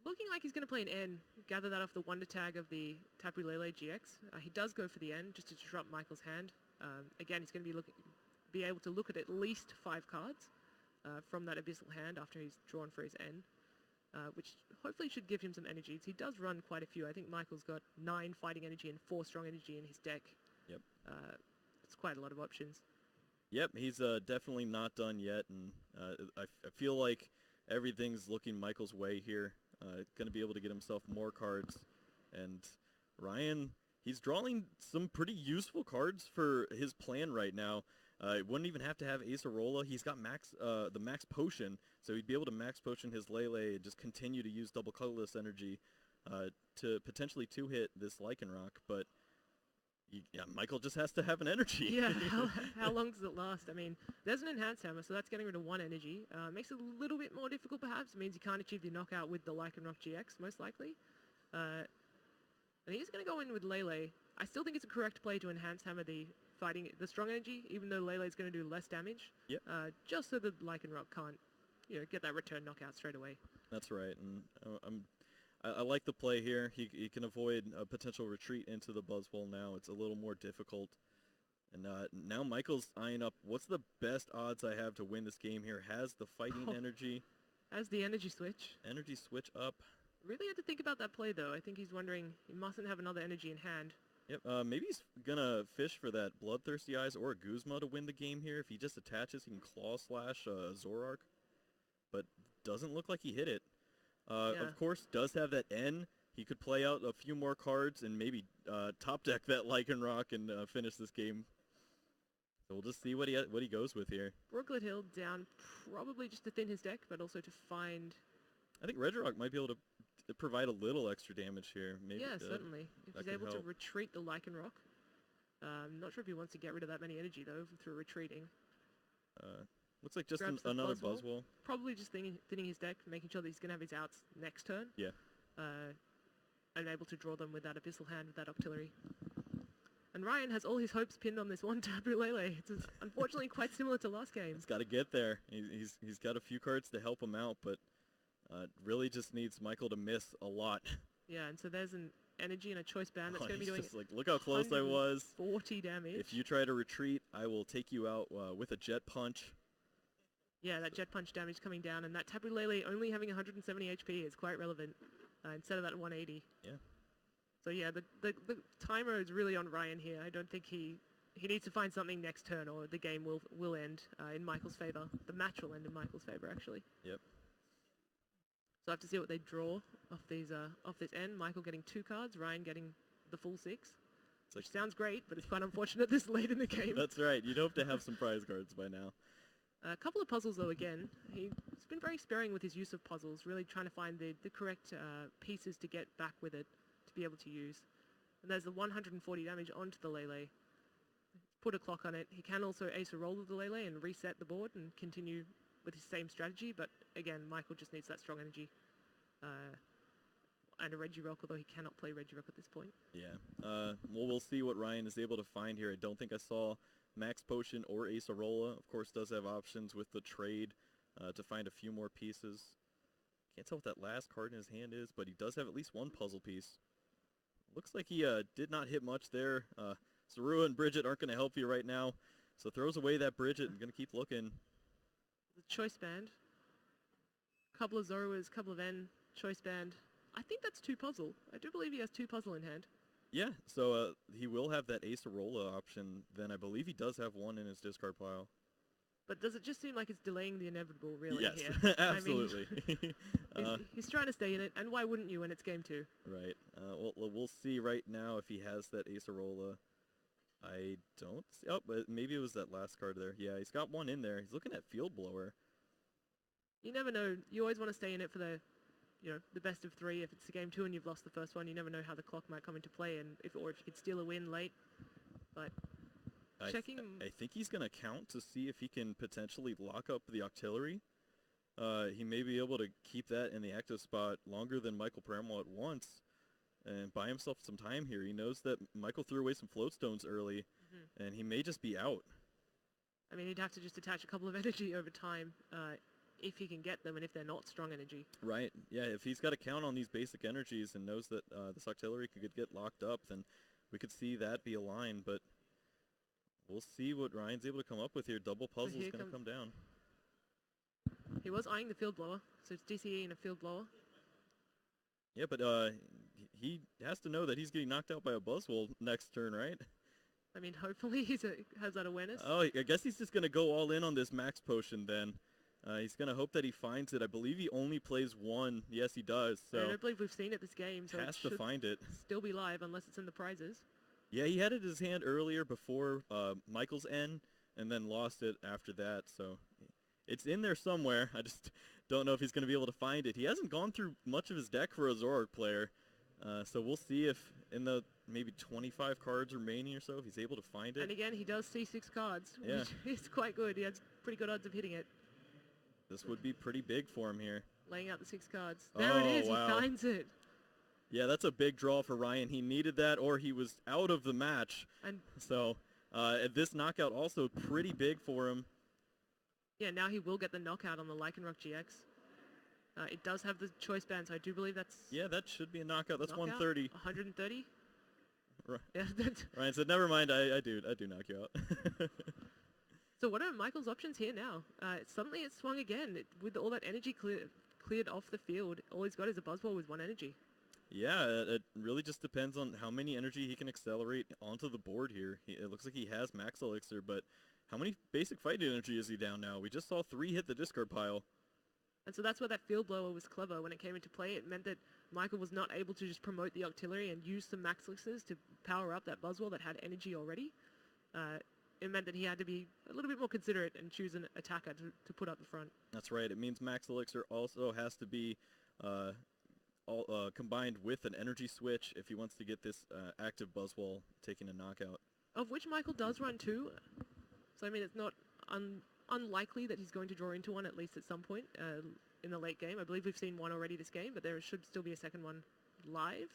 looking like he's going to play an N. Gather that off the Wonder Tag of the Tapu Lele GX. He does go for the N just to disrupt Michael's hand. Again, he's going to be able to look at least 5 cards from that Abyssal hand after he's drawn for his N, which hopefully should give him some energies. He does run quite a few. I think Michael's got 9 fighting energy and 4 strong energy in his deck. Yep. It's quite a lot of options. Yep, he's definitely not done yet, and I feel like everything's looking Michael's way here. Going to be able to get himself more cards, and Ryan, he's drawing some pretty useful cards for his plan right now. Wouldn't even have to have Acerola. He's got the max potion, so he'd be able to max potion his Lele and just continue to use double colorless energy to potentially 2-hit this Lycanroc, but Michael just has to have an energy. Yeah, how long does it last? I mean, there's an Enhanced Hammer, so that's getting rid of 1 energy. Makes it a little bit more difficult, perhaps. It means you can't achieve your knockout with the Lycanroc GX, most likely. And he's going to go in with Lele. I still think it's a correct play to Enhanced Hammer the strong energy, even though Lele's going to do less damage. Yep. Just so the Lycanroc can't, get that return knockout straight away. That's right, and I like the play here. He can avoid a potential retreat into the Buzzwole now. It's a little more difficult. And now Michael's eyeing up, what's the best odds I have to win this game here? Has the fighting energy. Has the energy switch. Energy switch up. Really had to think about that play, though. I think he's wondering he mustn't have another energy in hand. Yep, maybe he's going to fish for that Bloodthirsty Eyes or a Guzma to win the game here. If he just attaches, he can Claw Slash Zoroark. But doesn't look like he hit it. Of course, does have that N. He could play out a few more cards and maybe top deck that Lycanroc and finish this game. So we'll just see what he goes with here. Brooklet Hill down probably just to thin his deck, but also to find... I think Regirock might be able to provide a little extra damage here. Maybe, yeah, certainly. If he's able to retreat the Lycanroc. I'm not sure if he wants to get rid of that many energy, though, through retreating. Looks like just grabs the another Buzzwole. Buzzwole. Probably just thinning his deck, making sure that he's going to have his outs next turn. Yeah. And able to draw them with that Abyssal Hand, with that Octillery. And Ryan has all his hopes pinned on this one Tapu Lele. It's unfortunately quite similar to last game. He's got to get there. He's got a few cards to help him out, but really just needs Michael to miss a lot. Yeah, and so there's an energy and a choice band that's going to be doing just like, look how close I was. 40 damage. If you try to retreat, I will take you out with a Jet Punch. Yeah, that Jet Punch damage coming down, and that Tapu Lele only having 170 HP is quite relevant instead of that 180. Yeah. So yeah, the timer is really on Ryan here. I don't think he needs to find something next turn, or the game will end in Michael's favor. The match will end in Michael's favor, actually. Yep. So I have to see what they draw off these off this end. Michael getting 2 cards, Ryan getting the full 6. Which sounds great, but it's quite unfortunate this late in the game. That's right. You'd hope to have some prize cards by now. A couple of puzzles, though, again. He's been very sparing with his use of puzzles, really trying to find the correct pieces to get back with it to be able to use. And there's the 140 damage onto the Lele. Put a clock on it. He can also ace a roll of the Lele and reset the board and continue with his same strategy, but again, Michael just needs that strong energy. And a Regirock, although he cannot play Regirock at this point. Yeah. Well, we'll see what Ryan is able to find here. I don't think I saw Max Potion or Acerola. Of course, does have options with the trade to find a few more pieces. Can't tell what that last card in his hand is, but he does have at least one puzzle piece. Looks like he did not hit much there. Zorua and Bridget aren't going to help you right now, so throws away that Bridget and going to keep looking. The Choice Band. Couple of Zoruas, couple of N, Choice Band. I think that's 2 puzzle. I do believe he has 2 puzzle in hand. Yeah, so he will have that Acerola option. Then I believe he does have 1 in his discard pile. But does it just seem like it's delaying the inevitable, really, yes, here? absolutely. I mean, he's trying to stay in it, and why wouldn't you when it's game 2? Right. We'll see right now if he has that Acerola. I don't see. Oh, but maybe it was that last card there. Yeah, he's got 1 in there. He's looking at Field Blower. You never know. You always want to stay in it for the best of 3. If it's the game 2 and you've lost the first one, you never know how the clock might come into play, and if you could steal a win late. But checking. I think he's going to count to see if he can potentially lock up the Octillery. He may be able to keep that in the active spot longer than Michael Pramawat wants and buy himself some time here. He knows that Michael threw away some float stones early, and he may just be out. I mean, he'd have to just attach a couple of energy over time if he can get them, and if they're not strong energy. Right. Yeah, if he's got to count on these basic energies and knows that this Octillery could get locked up, then we could see that be a line, but we'll see what Ryan's able to come up with here. Double puzzle's going to come down. He was eyeing the Field Blower, so it's DCE and a Field Blower. Yeah, but he has to know that he's getting knocked out by a Buzzwole next turn, right? I mean, hopefully he has that awareness. Oh, I guess he's just going to go all in on this Max Potion then. He's going to hope that he finds it. I believe he only plays 1. Yes, he does. So I don't believe we've seen it this game, so has to find it. Still be live unless it's in the prizes. Yeah, he had it in his hand earlier before Michael's N, and then lost it after that. So it's in there somewhere. I just don't know if he's going to be able to find it. He hasn't gone through much of his deck for a Zoroark player, so we'll see if in the maybe 25 cards remaining or so, if he's able to find it. And again, he does see 6 cards, yeah, which is quite good. He has pretty good odds of hitting it. This would be pretty big for him here. Laying out the 6 cards. There it is. Wow. He finds it. Yeah, that's a big draw for Ryan. He needed that, or he was out of the match. And so this knockout also pretty big for him. Yeah, now he will get the knockout on the Lycanroc GX. It does have the choice band, so I do believe that's... Yeah, that should be a knockout. That's knockout? 130. 130? Right. Yeah, Ryan said, never mind, I do knock you out. So what are Michael's options here now? Suddenly it swung again. With all that energy cleared off the field, all he's got is a Buzzwole with 1 energy. Yeah, it really just depends on how many energy he can accelerate onto the board here. It looks like he has Max Elixir, but how many basic fighting energy is he down now? We just saw 3 hit the discard pile. And so that's where that Field Blower was clever when it came into play. It meant that Michael was not able to just promote the Octillery and use some Max Elixirs to power up that Buzzwole that had energy already. It meant that he had to be a little bit more considerate and choose an attacker to put up the front. That's right. It means Max Elixir also has to be combined with an energy switch if he wants to get this active Buzzwole taking a knockout. Of which Michael does run 2. So, I mean, it's not unlikely that he's going to draw into one, at least at some point in the late game. I believe we've seen one already this game, but there should still be a second one live.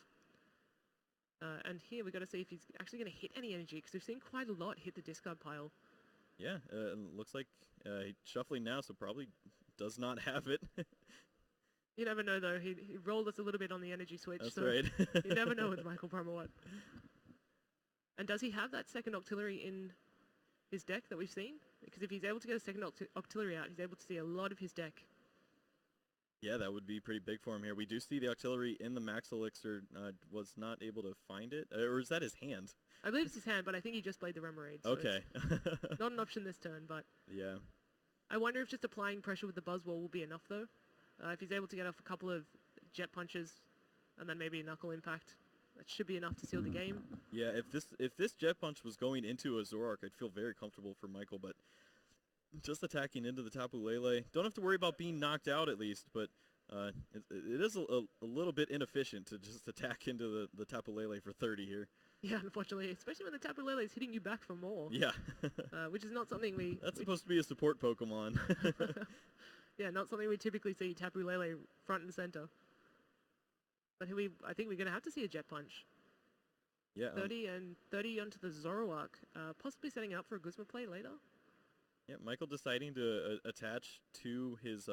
And here we've got to see if he's actually going to hit any energy, because we've seen quite a lot hit the discard pile. Yeah, looks like shuffling now, so probably does not have it. You never know, though. He rolled us a little bit on the energy switch. That's so right. You never know with Michael Pramawat. And does he have that second Octillery in his deck that we've seen? Because if he's able to get a second Octillery out, he's able to see a lot of his deck. Yeah, that would be pretty big for him here. We do see the Octillery in the Max Elixir. Was not able to find it. Or is that his hand? I believe it's his hand, but I think he just played the Remoraid. So okay. not an option this turn, but... Yeah. I wonder if just applying pressure with the Buzzwole will be enough, though. If he's able to get off a couple of Jet Punches and then maybe a Knuckle Impact, that should be enough to seal the game. Yeah, if this Jet Punch was going into a Zoroark, I'd feel very comfortable for Michael, but just attacking into the Tapu Lele, don't have to worry about being knocked out at least, but it is a little bit inefficient to just attack into the Tapu Lele for 30 here. Yeah, unfortunately, especially when the Tapu Lele is hitting you back for more. Yeah. Which is not something we... That's supposed to be a support Pokemon. Yeah, not something we typically see Tapu Lele front and center. But here I think we're going to have to see a Jet Punch. Yeah. 30 onto the Zoroark, possibly setting up for a Guzma play later. Yeah, Michael deciding to attach to his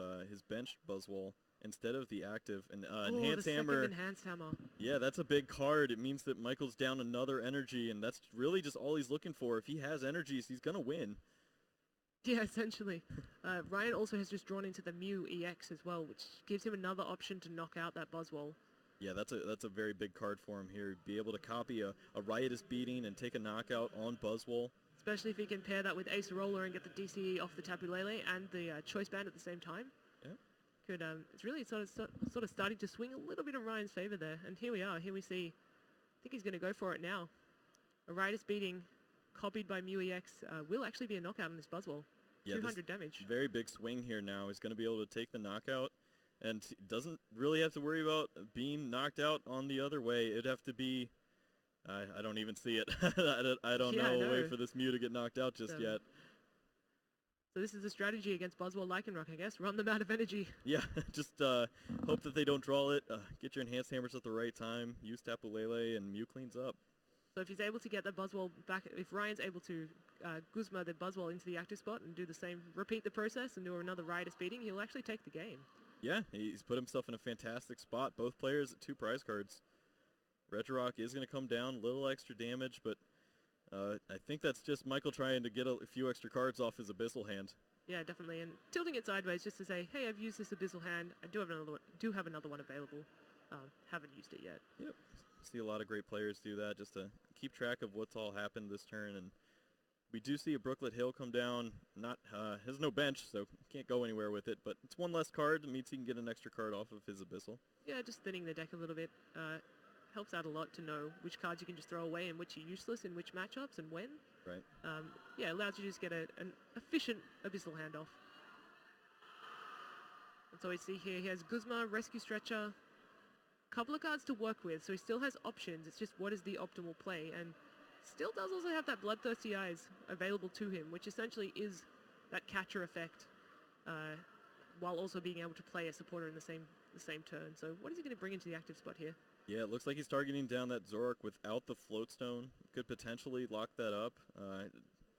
bench Buzzwole instead of the active. And Enhanced Hammer. Enhanced Hammer. Yeah, that's a big card. It means that Michael's down another energy, and that's really just all he's looking for. If he has energies, he's going to win. Yeah, essentially. Ryan also has just drawn into the Mew EX as well, which gives him another option to knock out that Buzzwole. Yeah, that's a very big card for him here. Be able to copy a Riotous Beating and take a knockout on Buzzwole. Especially if he can pair that with Ace Roller and get the DCE off the Tapu Lele and the Choice Band at the same time. Yeah. It's really sort of starting to swing a little bit in Ryan's favor there. And here we are. Here we see, I think he's going to go for it now. A Riotous Beating copied by Mew EX will actually be a knockout on this Buzzwole. Yeah, 200 damage. Very big swing here now. He's going to be able to take the knockout and doesn't really have to worry about being knocked out on the other way. It'd have to be, I don't even see it. I don't know a way for this Mew to get knocked out just yet. So this is a strategy against Buzzwole Lycanroc, I guess. Run them out of energy. Yeah, just hope that they don't draw it. Get your Enhanced Hammers at the right time. Use Tapu Lele and Mew cleans up. So if he's able to get the Buzzwole back, if Ryan's able to Guzma the Buzzwole into the active spot and do the same, repeat the process and do another Riotous Beating, he'll actually take the game. Yeah, he's put himself in a fantastic spot. Both players at 2 prize cards. Regirock is going to come down, a little extra damage, but I think that's just Michael trying to get a few extra cards off his Abyssal hand. Yeah, definitely, and tilting it sideways just to say, hey, I've used this Abyssal hand. I do have another one available. Haven't used it yet. Yep. See a lot of great players do that just to keep track of what's all happened this turn. And we do see a Brooklet Hill come down. Has no bench, so can't go anywhere with it. But it's one less card. It means he can get an extra card off of his Abyssal. Yeah, just thinning the deck a little bit. Helps out a lot to know which cards you can just throw away and which are useless in which matchups and when. Right. Yeah, allows you to just get an efficient Abyssal handoff. And so we see here he has Guzma, Rescue Stretcher, couple of cards to work with, so he still has options. It's just what is the optimal play, and still does also have that Bloodthirsty Eyes available to him, which essentially is that catcher effect, while also being able to play a supporter in the same turn. So what is he going to bring into the active spot here? Yeah, it looks like he's targeting down that Zoroark without the Floatstone. Could potentially lock that up.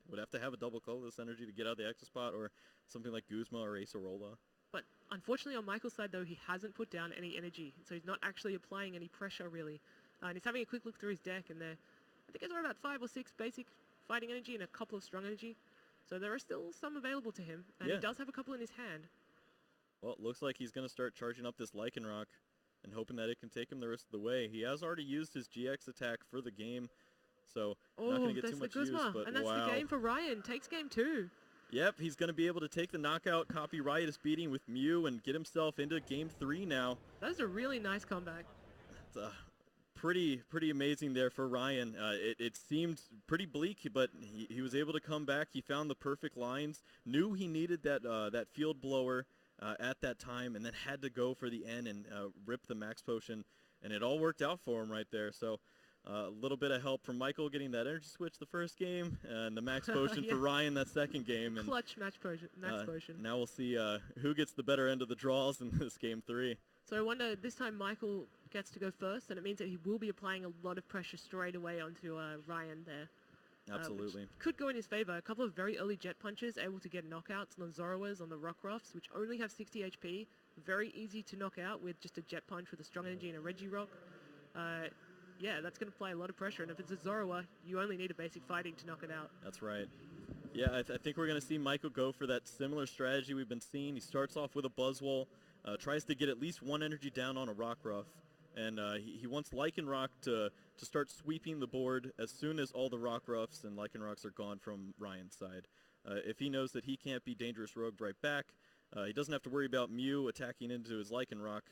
Would have to have a double colorless energy to get out of the active spot, or something like Guzma or Acerola. But unfortunately on Michael's side, though, he hasn't put down any energy, so he's not actually applying any pressure, really. And he's having a quick look through his deck, and I think there's about 5 or 6 basic fighting energy and a couple of strong energy. So there are still some available to him, and he does have a couple in his hand. Well, it looks like he's going to start charging up this Lycanroc and hoping that it can take him the rest of the way. He has already used his GX attack for the game, so not going to get too much use, but and that's wow. the game for Ryan. Takes game 2. Yep, he's going to be able to take the knockout, copy Riotous Beating with Mew, and get himself into game 3 now. That's a really nice comeback. It's pretty amazing there for Ryan. It seemed pretty bleak, but he was able to come back. He found the perfect lines, knew he needed that Field Blower at that time, and then had to go for the N and rip the Max Potion, and it all worked out for him right there. So A little bit of help from Michael getting that energy switch the first game, and the max potion for Ryan that second game. And clutch max potion. Now we'll see who gets the better end of the draws in this game 3. So I wonder, this time Michael gets to go first, and it means that he will be applying a lot of pressure straight away onto Ryan there. Absolutely. Could go in his favor. A couple of very early jet punches, able to get knockouts on the Zoroarks, on the Rockruffs, which only have 60 HP. Very easy to knock out with just a jet punch with a strong energy and a Regirock. Yeah, that's going to apply a lot of pressure, and if it's a Zoroark, you only need a basic fighting to knock it out. That's right. Yeah, I think we're going to see Michael go for that similar strategy we've been seeing. He starts off with a Buzzwole, tries to get at least one energy down on a Rockruff, and he wants Lycanroc to start sweeping the board as soon as all the Rockruffs and Lycanrocs are gone from Ryan's side. If he knows that he can't be Dangerous Rogue right back, he doesn't have to worry about Mew attacking into his Lycanroc.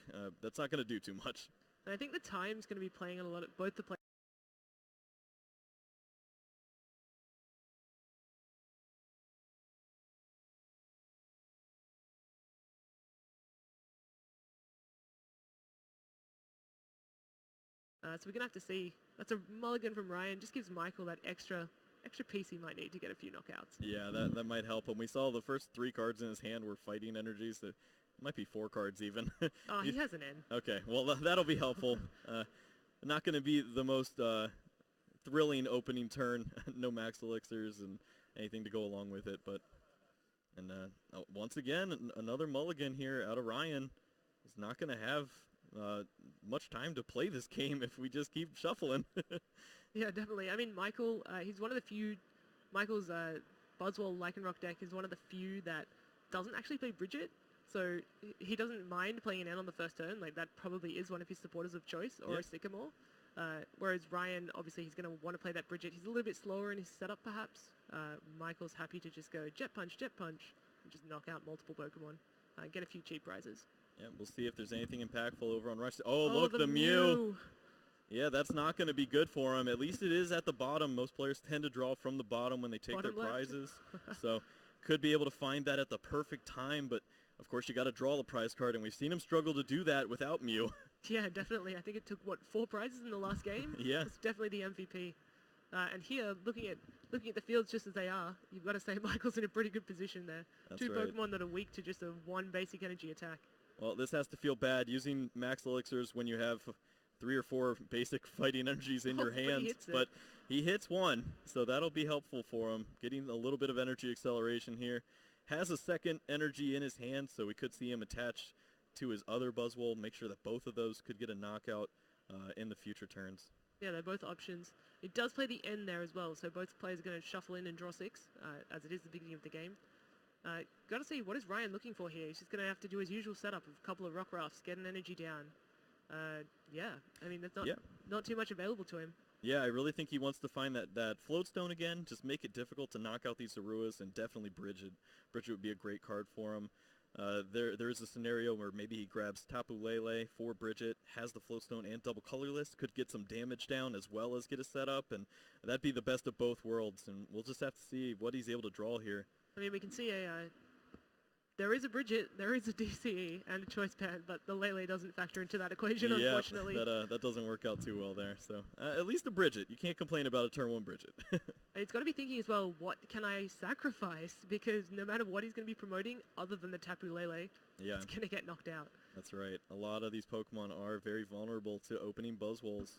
That's not going to do too much. And I think the time's going to be playing a lot of both the players. So we're going to have to see. That's a mulligan from Ryan. Just gives Michael that extra piece he might need to get a few knockouts. Yeah, that might help him. We saw the first 3 cards in his hand were fighting energies. That might be 4 cards even. Oh, he has an N. Okay, well, that'll be helpful. Not going to be the most thrilling opening turn. No max elixirs and anything to go along with it. But once again, another mulligan here out of Ryan. He's not going to have much time to play this game if we just keep shuffling. Yeah, definitely. I mean, Michael, he's one of the few. Michael's Buzzwole Lycanroc deck is one of the few that doesn't actually play Bridget. So he doesn't mind playing an N on the first turn. Like, that probably is one of his supporters of choice, or a Sycamore. Whereas Ryan, obviously, he's going to want to play that Bridget. He's a little bit slower in his setup, perhaps. Michael's happy to just go Jet Punch, and just knock out multiple Pokemon. Get a few cheap prizes. Yeah, we'll see if there's anything impactful over on Rush. Oh, look, the Mew. Yeah, that's not going to be good for him. At least it is at the bottom. Most players tend to draw from the bottom when they take their prizes. So could be able to find that at the perfect time, but of course you got to draw the prize card, and we've seen him struggle to do that without Mew. Yeah, definitely. I think it took, 4 prizes in the last game? Yeah. It's definitely the MVP. And here, looking at the fields just as they are, you've got to say Michael's in a pretty good position there. That's 2 right. Pokemon that are weak to just a 1 basic energy attack. Well, this has to feel bad using max elixirs when you have 3 or 4 basic fighting energies in your hands. But he hits 1, so that'll be helpful for him. Getting a little bit of energy acceleration here. Has a second energy in his hand, so we could see him attach to his other Buzzwole. Make sure that both of those could get a knockout in the future turns. Yeah, they're both options. It does play the N there as well, so both players are going to shuffle in and draw 6, as it is the beginning of the game. Got to see, what is Ryan looking for here? He's just going to have to do his usual setup of a couple of Rockruffs, get an energy down. Yeah, I mean, there's not too much available to him. Yeah, I really think he wants to find that Floatstone again, just make it difficult to knock out these Zoruas, and definitely Bridget. Bridget would be a great card for him. There is a scenario where maybe he grabs Tapu Lele for Bridget, has the Floatstone and double colorless, could get some damage down as well as get a setup, and that'd be the best of both worlds, and we'll just have to see what he's able to draw here. I mean, we can see there is a Bridget, there is a DCE, and a Choice Band, but the Lele doesn't factor into that equation, unfortunately. That doesn't work out too well there. So at least a Bridget. You can't complain about a turn 1 Bridget. It's got to be thinking as well, what can I sacrifice? Because no matter what he's going to be promoting, other than the Tapu Lele, it's going to get knocked out. That's right. A lot of these Pokemon are very vulnerable to opening Buzzwoles.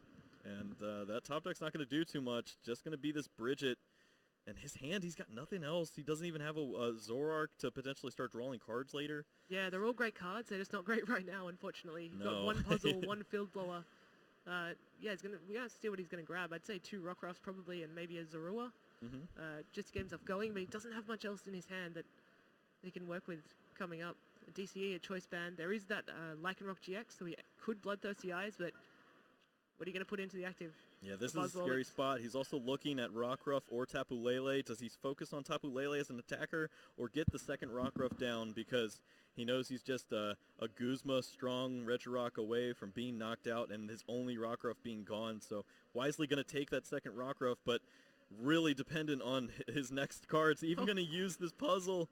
And that top deck's not going to do too much. Just going to be this Bridget. And his hand, he's got nothing else. He doesn't even have a Zoroark to potentially start drawing cards later. Yeah, they're all great cards. They're just not great right now, unfortunately. He's got 1 puzzle, 1 field blower. We got to see what he's going to grab. I'd say 2 Rockruffs probably, and maybe a Zorua. Just to get himself going, but he doesn't have much else in his hand that he can work with coming up. A DCE, a Choice Band. There is that Lycanroc GX, so he could Bloodthirsty Eyes, but what are you going to put into the active? Yeah, this is a scary spot. He's also looking at Rockruff or Tapu Lele. Does he focus on Tapu Lele as an attacker or get the second Rockruff down because he knows he's just a Guzma strong Regirock away from being knocked out and his only Rockruff being gone. So wisely going to take that second Rockruff, but really dependent on his next cards. Even going to use this puzzle.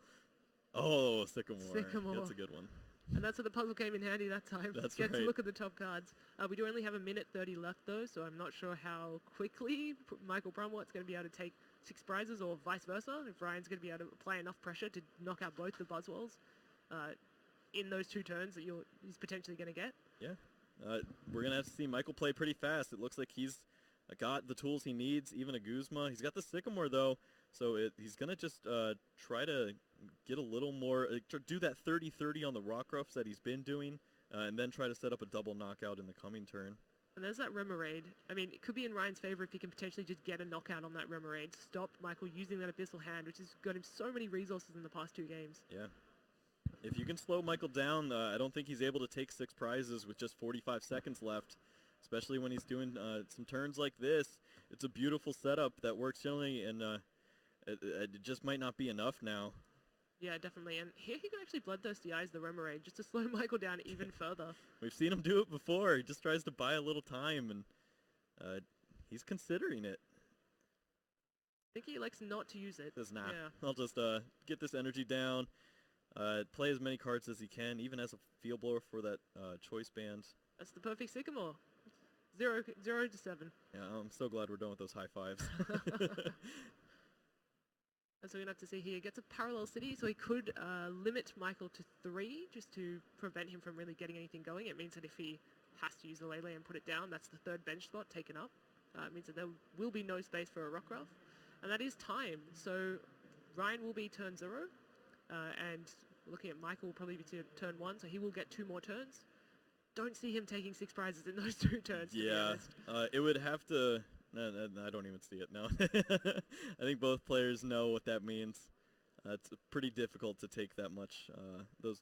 Oh, Sycamore. That's a good one. And that's where the puzzle came in handy that time. That's Get right. to look at the top cards. We do only have 1:30 left though, so I'm not sure how quickly Michael Pramawat's going to be able to take 6 prizes, or vice versa, if Ryan's going to be able to apply enough pressure to knock out both the Buzzwoles in those 2 turns that he's potentially going to get. Yeah. We're going to have to see Michael play pretty fast. It looks like he's got the tools he needs, even a Guzma. He's got the Sycamore, though, so he's going to just try to get a little more, do that 30-30 on the Rockruffs that he's been doing, and then try to set up a double knockout in the coming turn. And there's that Remoraid. I mean, it could be in Ryan's favor if he can potentially just get a knockout on that Remoraid, stop Michael using that Abyssal Hand, which has got him so many resources in the past 2 games. Yeah. If you can slow Michael down, I don't think he's able to take 6 prizes with just 45 seconds left, especially when he's doing some turns like this. It's a beautiful setup that works generally, and it just might not be enough now. Yeah, definitely. And here he can actually Bloodthirsty Eyes the Remoraid just to slow Michael down even further. We've seen him do it before. He just tries to buy a little time, and he's considering it. I think he likes not to use it. Says, nah, yeah. I'll just get this energy down, play as many cards as he can, even as a field blower for that choice band. That's the perfect Sycamore. 0 to 7. Yeah, I'm so glad we're done with those high fives. And so we're going to have to see here. He gets a Parallel City, so he could limit Michael to 3 just to prevent him from really getting anything going. It means that if he has to use the Lele and put it down, that's the 3rd bench spot taken up. It means that there will be no space for a Rockruff. And that is time. So Ryan will be turn 0. And looking at Michael will probably be turn 1, so he will get 2 more turns. Don't see him taking 6 prizes in those 2 turns. Yeah, it would have to... No, I don't even see it, no. I think both players know what that means. It's pretty difficult to take that much,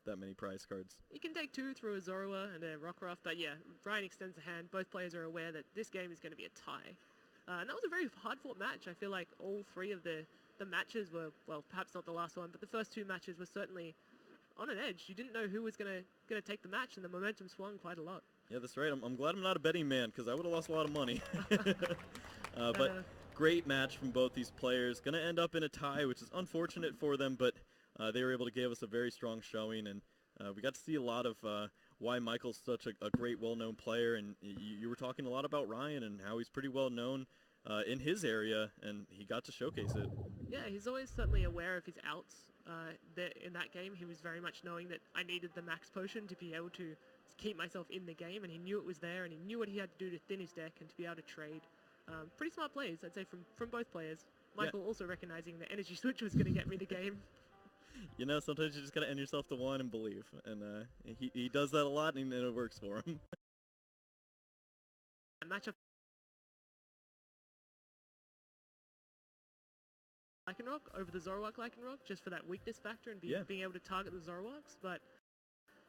that many prize cards. You can take 2 through a Zoroark and a Rockruff, but yeah, Ryan extends a hand. Both players are aware that this game is going to be a tie. And that was a very hard-fought match. I feel like all 3 of the matches were, well, perhaps not the last one, but the first 2 matches were certainly on an edge. You didn't know who was going to take the match, and the momentum swung quite a lot. Yeah, that's right. I'm glad I'm not a betting man, because I would have lost a lot of money. But great match from both these players. Going to end up in a tie, which is unfortunate for them, but they were able to give us a very strong showing, and we got to see a lot of why Michael's such a great, well-known player, and you were talking a lot about Ryan and how he's pretty well-known in his area, and he got to showcase it. Yeah, he's always certainly aware of his outs. In that game, he was very much knowing that I needed the max potion to be able to keep myself in the game, and he knew it was there, and he knew what he had to do to thin his deck and to be able to trade. Pretty smart plays, I'd say, from both players. Michael also recognizing the energy switch was going to get me the game. You know, sometimes you just got to end yourself to 1 and believe, and he does that a lot, and it works for him. Matchup Lycanroc over the Zoroark Lycanroc, just for that weakness factor and being able to target the Zoroarks. But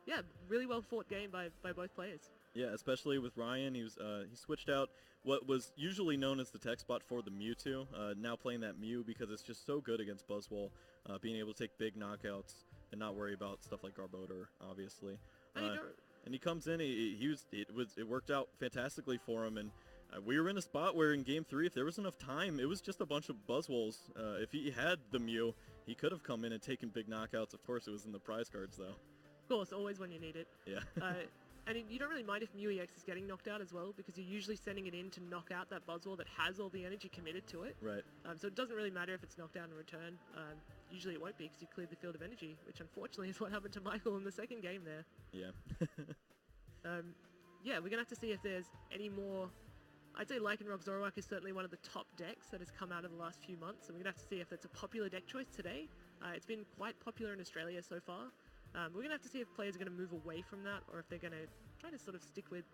yeah, really well fought game by both players. Yeah, especially with Ryan, he switched out what was usually known as the tech spot for the Mewtwo, now playing that Mew because it's just so good against Buzzwole, being able to take big knockouts and not worry about stuff like Garbodor, obviously. And he comes in, it worked out fantastically for him, and we were in a spot where in Game 3, if there was enough time, it was just a bunch of Buzzwoles. If he had the Mew, he could have come in and taken big knockouts. Of course, it was in the prize cards, though. Of course, always when you need it. Yeah. And you don't really mind if Mew EX is getting knocked out as well, because you're usually sending it in to knock out that Buzzwole that has all the energy committed to it. Right. So it doesn't really matter if it's knocked out in return. Usually it won't be because you cleared the field of energy, which unfortunately is what happened to Michael in the second game there. Yeah. Yeah, we're going to have to see if there's any more... I'd say Lycanroc Zoroark is certainly one of the top decks that has come out of the last few months, and we're going to have to see if it's a popular deck choice today. It's been quite popular in Australia so far. We're going to have to see if players are going to move away from that, or if they're going to try to sort of stick with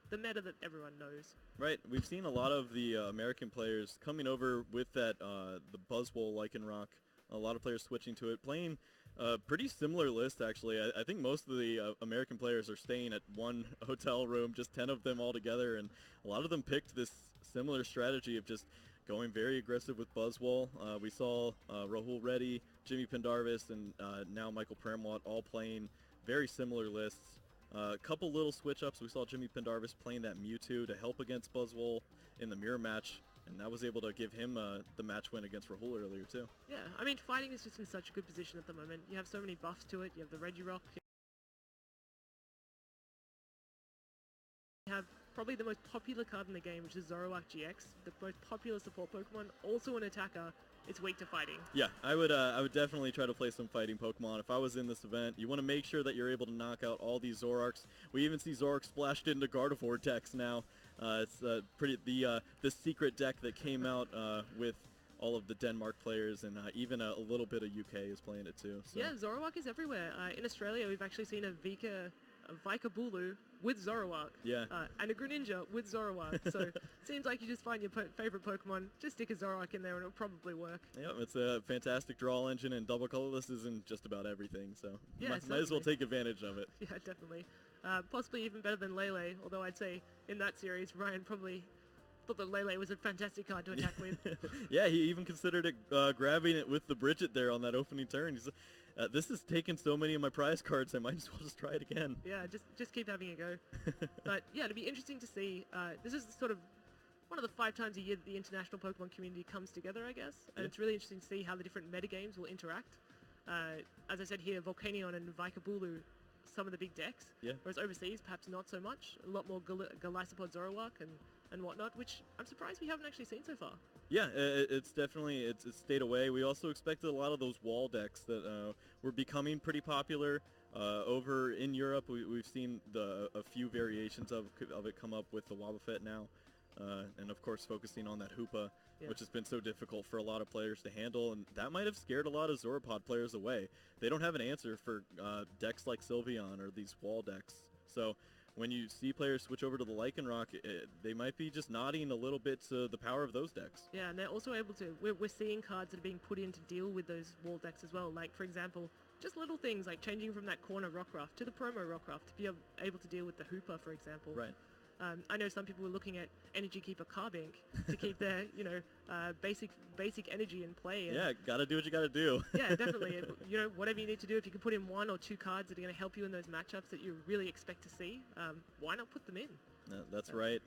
the meta that everyone knows. Right. We've seen a lot of the American players coming over with that the Buzzwole Lycanroc. A lot of players switching to it, playing a pretty similar list, actually. I think most of the American players are staying at one hotel room, just 10 of them all together, and a lot of them picked this similar strategy of just going very aggressive with Buzzwole. We saw Rahul Reddy, Jimmy Pendarvis, and now Michael Pramawat all playing very similar lists. A couple little switch-ups. We saw Jimmy Pendarvis playing that Mewtwo to help against Buzzwole in the mirror match, and that was able to give him the match win against Rahul earlier, too. Yeah, I mean, fighting is just in such a good position at the moment. You have so many buffs to it. You have the Regirock, have probably the most popular card in the game, which is Zoroark GX, the most popular support Pokemon, also an attacker. It's weak to fighting. Yeah, I would definitely try to play some fighting Pokemon. If I was in this event, you want to make sure that you're able to knock out all these Zoroarks. We even see Zoroark splashed into Gardevoir decks now. It's the secret deck that came out with all of the Denmark players, and even a little bit of UK is playing it too. So. Yeah, Zoroark is everywhere. In Australia, we've actually seen a Vikabulu with Zoroark. Yeah. And a Greninja with Zoroark. So it seems like you just find your favorite Pokemon, just stick a Zoroark in there and it'll probably work. Yep, it's a fantastic draw engine, and double colorless is in just about everything, so yeah, might as well take advantage of it. Yeah, definitely. Possibly even better than Lele, although I'd say in that series, Ryan probably thought that Lele was a fantastic card to attack with. Yeah, he even considered it grabbing it with the Bridget there on that opening turn. He's this has taken so many of my prize cards, I might as well just try it again. Yeah, just keep having a go. But yeah, it'd be interesting to see. This is sort of one of the 5 times a year that the international Pokemon community comes together, I guess. And it's really interesting to see how the different metagames will interact. As I said here, Volcanion and Vikabulu, some of the big decks. Yeah. Whereas overseas, perhaps not so much. A lot more Golisopod Zoroark and whatnot, which I'm surprised we haven't actually seen so far. Yeah, it's definitely it's stayed away. We also expected a lot of those wall decks that were becoming pretty popular over in Europe. We've seen a few variations of it come up with the Wobbuffet now, and of course focusing on that Hoopa, which has been so difficult for a lot of players to handle, and that might have scared a lot of Zoropod players away. They don't have an answer for decks like Sylveon or these wall decks. So when you see players switch over to the Lycanroc, they might be just nodding a little bit to the power of those decks. Yeah, and they're also able to, we're seeing cards that are being put in to deal with those wall decks as well. Like, for example, just little things like changing from that corner Rockruff to the promo Rockruff to be able to deal with the Hoopa, for example. Right. I know some people were looking at Energy Keeper Carbink to keep their, basic energy in play. And yeah, gotta do what you gotta do. yeah, definitely. And, whatever you need to do, if you can put in 1 or 2 cards that are going to help you in those matchups that you really expect to see, why not put them in? That's right.